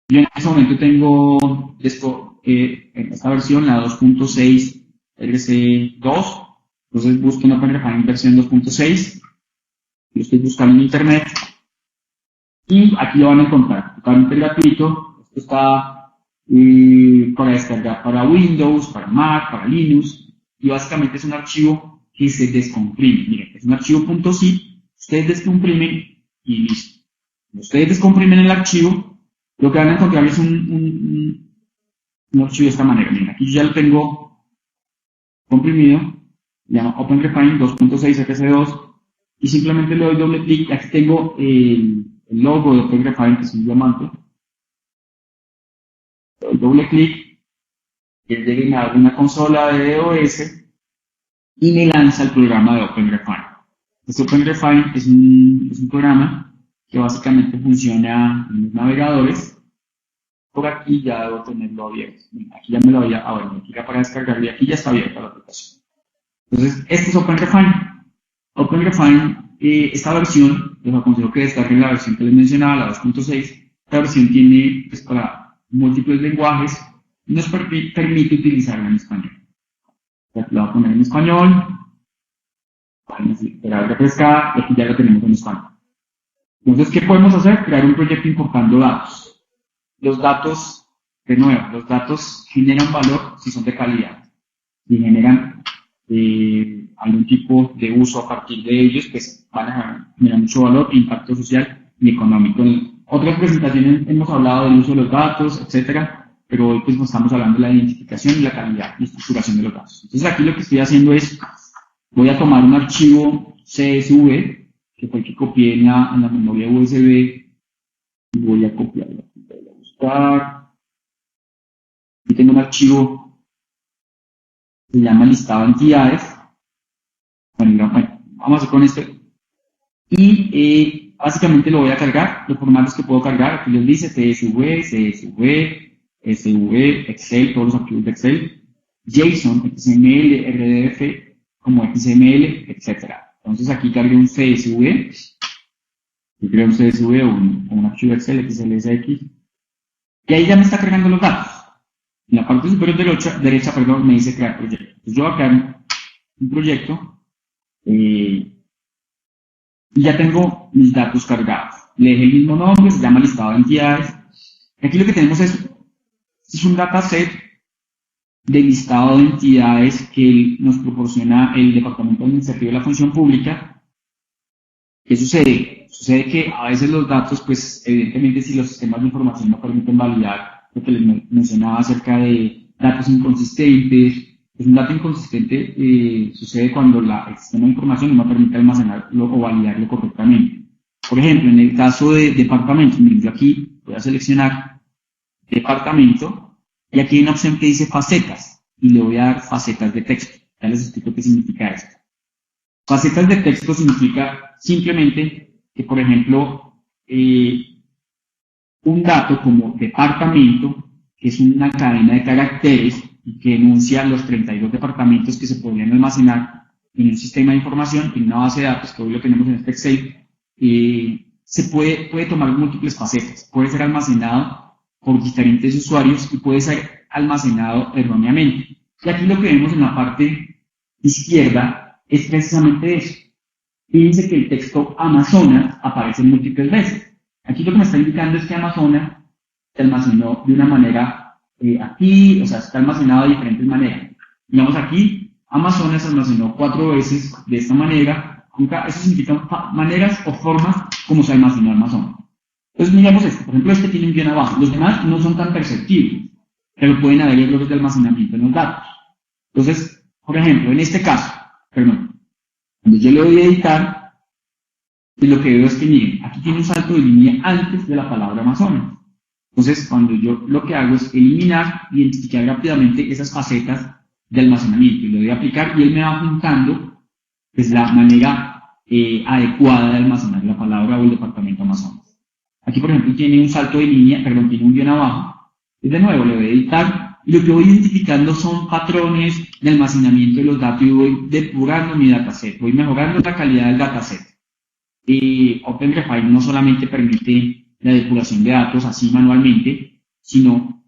Yo en este momento tengo en esta versión, la 2.6 RC2. Entonces busquen OpenRefine versión 2.6. Lo estoy buscando en internet. Y aquí lo van a encontrar, totalmente gratuito. Esto está para descargar para Windows, para Mac, para Linux. Y básicamente es un archivo que se descomprime. Miren, es un archivo .zip. Ustedes descomprimen y listo. Ustedes descomprimen el archivo. Lo que van a encontrar es un archivo de esta manera. Miren, aquí yo ya lo tengo comprimido. Se llama OpenRefine 2.6 RC2. Y simplemente le doy doble clic. Aquí tengo el logo de OpenRefine, que es un diamante. Le doy doble clic, y él llega y me abre una consola de DOS y me lanza el programa de OpenRefine. Este OpenRefine es un programa que básicamente funciona en los navegadores. Por aquí ya debo tenerlo abierto. Aquí ya me lo había abierto. Aquí era para descargarlo y aquí ya está abierta la aplicación. Entonces, este es OpenRefine. OpenRefine, esta versión, les aconsejo que descarguen la versión que les mencionaba, la 2.6. Esta versión tiene pues, para múltiples lenguajes y nos permite utilizarla en español. Aquí la voy a poner en español. Vamos a esperar a refrescar y aquí ya lo tenemos en español. Entonces, ¿qué podemos hacer? Crear un proyecto importando datos. Los datos, de nuevo, los datos generan valor si son de calidad. Si generan algún tipo de uso a partir de ellos, pues van a generar mucho valor, impacto social y económico. En otras presentaciones hemos hablado del uso de los datos, etcétera, pero hoy pues estamos hablando de la identificación y la calidad y estructuración de los datos. Entonces aquí lo que estoy haciendo es, voy a tomar un archivo CSV, que fue el que copié en la memoria USB, y voy a copiarlo. Voy a buscar. Aquí tengo un archivo se llama listado de entidades. Bueno, vamos a hacer con esto. Y básicamente lo voy a cargar, los formatos que puedo cargar, aquí les dice CSV, CSV, SV, Excel, todos los archivos de Excel, JSON, XML, RDF, como XML, etc. Entonces aquí cargué un CSV, yo creo un CSV o un archivo Excel, XLSX, y ahí ya me está cargando los datos. En la parte superior derecha, me dice crear proyecto. Entonces yo voy a crear un proyecto y ya tengo mis datos cargados. Le dejé el mismo nombre, se llama listado de entidades. Aquí lo que tenemos es un dataset de listado de entidades que nos proporciona el Departamento Administrativo de la Función Pública. ¿Qué sucede? Sucede que a veces los datos, pues evidentemente si los sistemas de información no permiten validar, lo que les mencionaba acerca de datos inconsistentes. Pues un dato inconsistente sucede cuando el sistema de información no permite almacenarlo o validarlo correctamente. Por ejemplo, en el caso de departamentos, miren, yo aquí voy a seleccionar departamento y aquí hay una opción que dice facetas y le voy a dar facetas de texto. Ya les explico qué significa esto. Facetas de texto significa simplemente que, por ejemplo, un dato como departamento, que es una cadena de caracteres, y que enuncia los 32 departamentos que se podrían almacenar en un sistema de información, en una base de datos, que hoy lo tenemos en este Excel, se puede tomar múltiples facetas. Puede ser almacenado por diferentes usuarios y puede ser almacenado erróneamente. Y aquí lo que vemos en la parte izquierda es precisamente eso. Fíjense que el texto Amazonas aparece múltiples veces. Aquí lo que me está indicando es que Amazonas se almacenó de una manera aquí, o sea, está almacenado de diferentes maneras. Digamos aquí, Amazonas se almacenó 4 veces de esta manera. Eso significa maneras o formas como se almacenó Amazonas. Entonces miremos esto. Por ejemplo, este tiene un guión abajo. Los demás no son tan perceptibles, pero pueden haber errores de almacenamiento en los datos. Entonces, por ejemplo, en este caso, cuando yo le doy a editar, pues lo que veo es que, miren, aquí tiene un salto de línea antes de la palabra Amazonas. Entonces, cuando yo lo que hago es eliminar, identificar rápidamente esas facetas de almacenamiento y lo doy a aplicar y él me va juntando pues, la manera adecuada de almacenar la palabra o el departamento Amazonas. Aquí, por ejemplo, tiene un salto de línea, tiene un guión abajo. Y de nuevo, le voy a editar y lo que voy identificando son patrones de almacenamiento de los datos y voy depurando mi dataset, voy mejorando la calidad del dataset. OpenRefine no solamente permite la depuración de datos así manualmente, sino,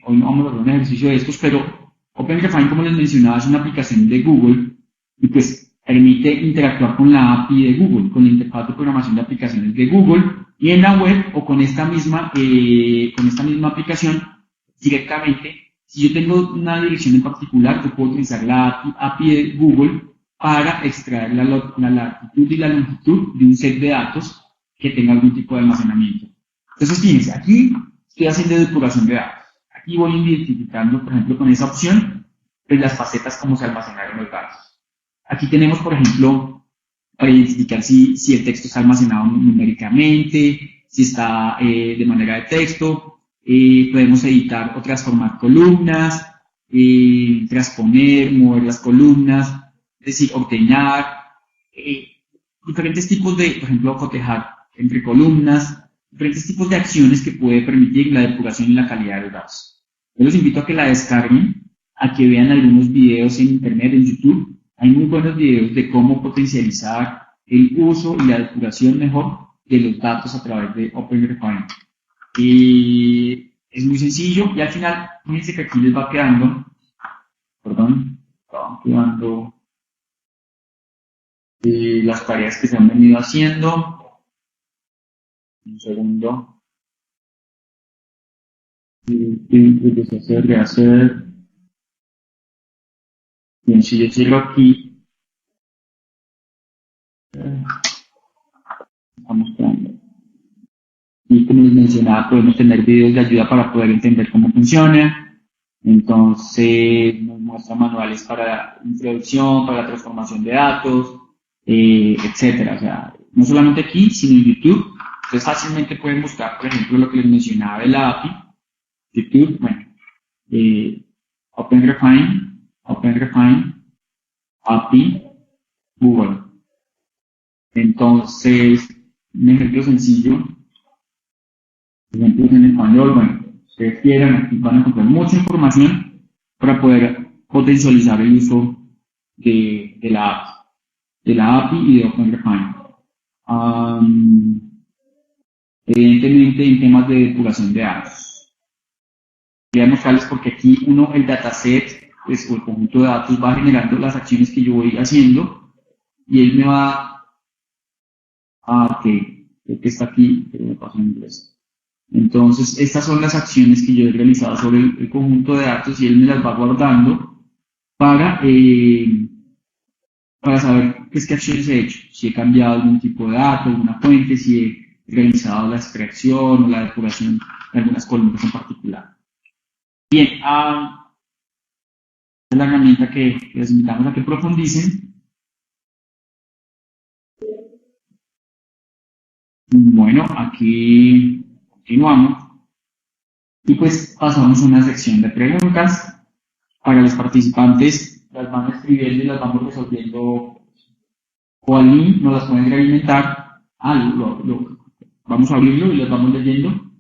hoy no vamos a hacer un ejercicio de estos, pero OpenRefine, como les mencionaba, es una aplicación de Google y pues permite interactuar con la API de Google, con la interfaz de programación de aplicaciones de Google y en la web o con esta misma aplicación directamente. Si yo tengo una dirección en particular, yo puedo utilizar la API de Google para extraer la latitud y la longitud de un set de datos que tenga algún tipo de almacenamiento. Entonces, fíjense, aquí estoy haciendo depuración de datos. Aquí voy identificando, por ejemplo, con esa opción, pues las facetas como se almacenaron los datos. Aquí tenemos, por ejemplo, para identificar si el texto está almacenado numéricamente, si está de manera de texto. Podemos editar o transformar columnas, transponer, mover las columnas, es decir, ordenar, diferentes tipos de, por ejemplo, cotejar entre columnas, diferentes tipos de acciones que puede permitir la depuración y la calidad de los datos. Yo los invito a que la descarguen, a que vean algunos videos en internet, en YouTube. Hay muy buenos videos de cómo potencializar el uso y la depuración mejor de los datos a través de OpenRefine. Es muy sencillo y al final, fíjense que aquí les va quedando, las tareas que se han venido haciendo. Un segundo. Deshacer, rehacer. Bien, si yo cierro aquí, estamos creando. Y como les mencionaba, podemos tener videos de ayuda para poder entender cómo funciona. Entonces, nos muestra manuales para introducción, para la transformación de datos, etcétera. O sea, no solamente aquí, sino en YouTube. Entonces, fácilmente pueden buscar, por ejemplo, lo que les mencionaba de la API. YouTube, OpenRefine, API, Google. Entonces, un ejemplo sencillo. Ejemplos en español, ustedes quieran, aquí van a encontrar mucha información para poder potencializar el uso de la API y de OpenRefine. Evidentemente en temas de depuración de datos. Quería mostrarles porque aquí el dataset, pues, o el conjunto de datos va generando las acciones que yo voy haciendo y él me va creo que está aquí, pero me paso en inglés. Entonces, estas son las acciones que yo he realizado sobre el conjunto de datos y él me las va guardando para saber pues, qué acciones he hecho, si he cambiado algún tipo de dato, alguna fuente, si he realizado la extracción o la depuración de algunas columnas en particular. Bien, es la herramienta que les invitamos a que profundicen. Bueno, aquí continuamos y pues pasamos a una sección de preguntas. Para los participantes las van escribiendo y las vamos resolviendo o al link nos las pueden realimentar. Vamos a abrirlo y las vamos leyendo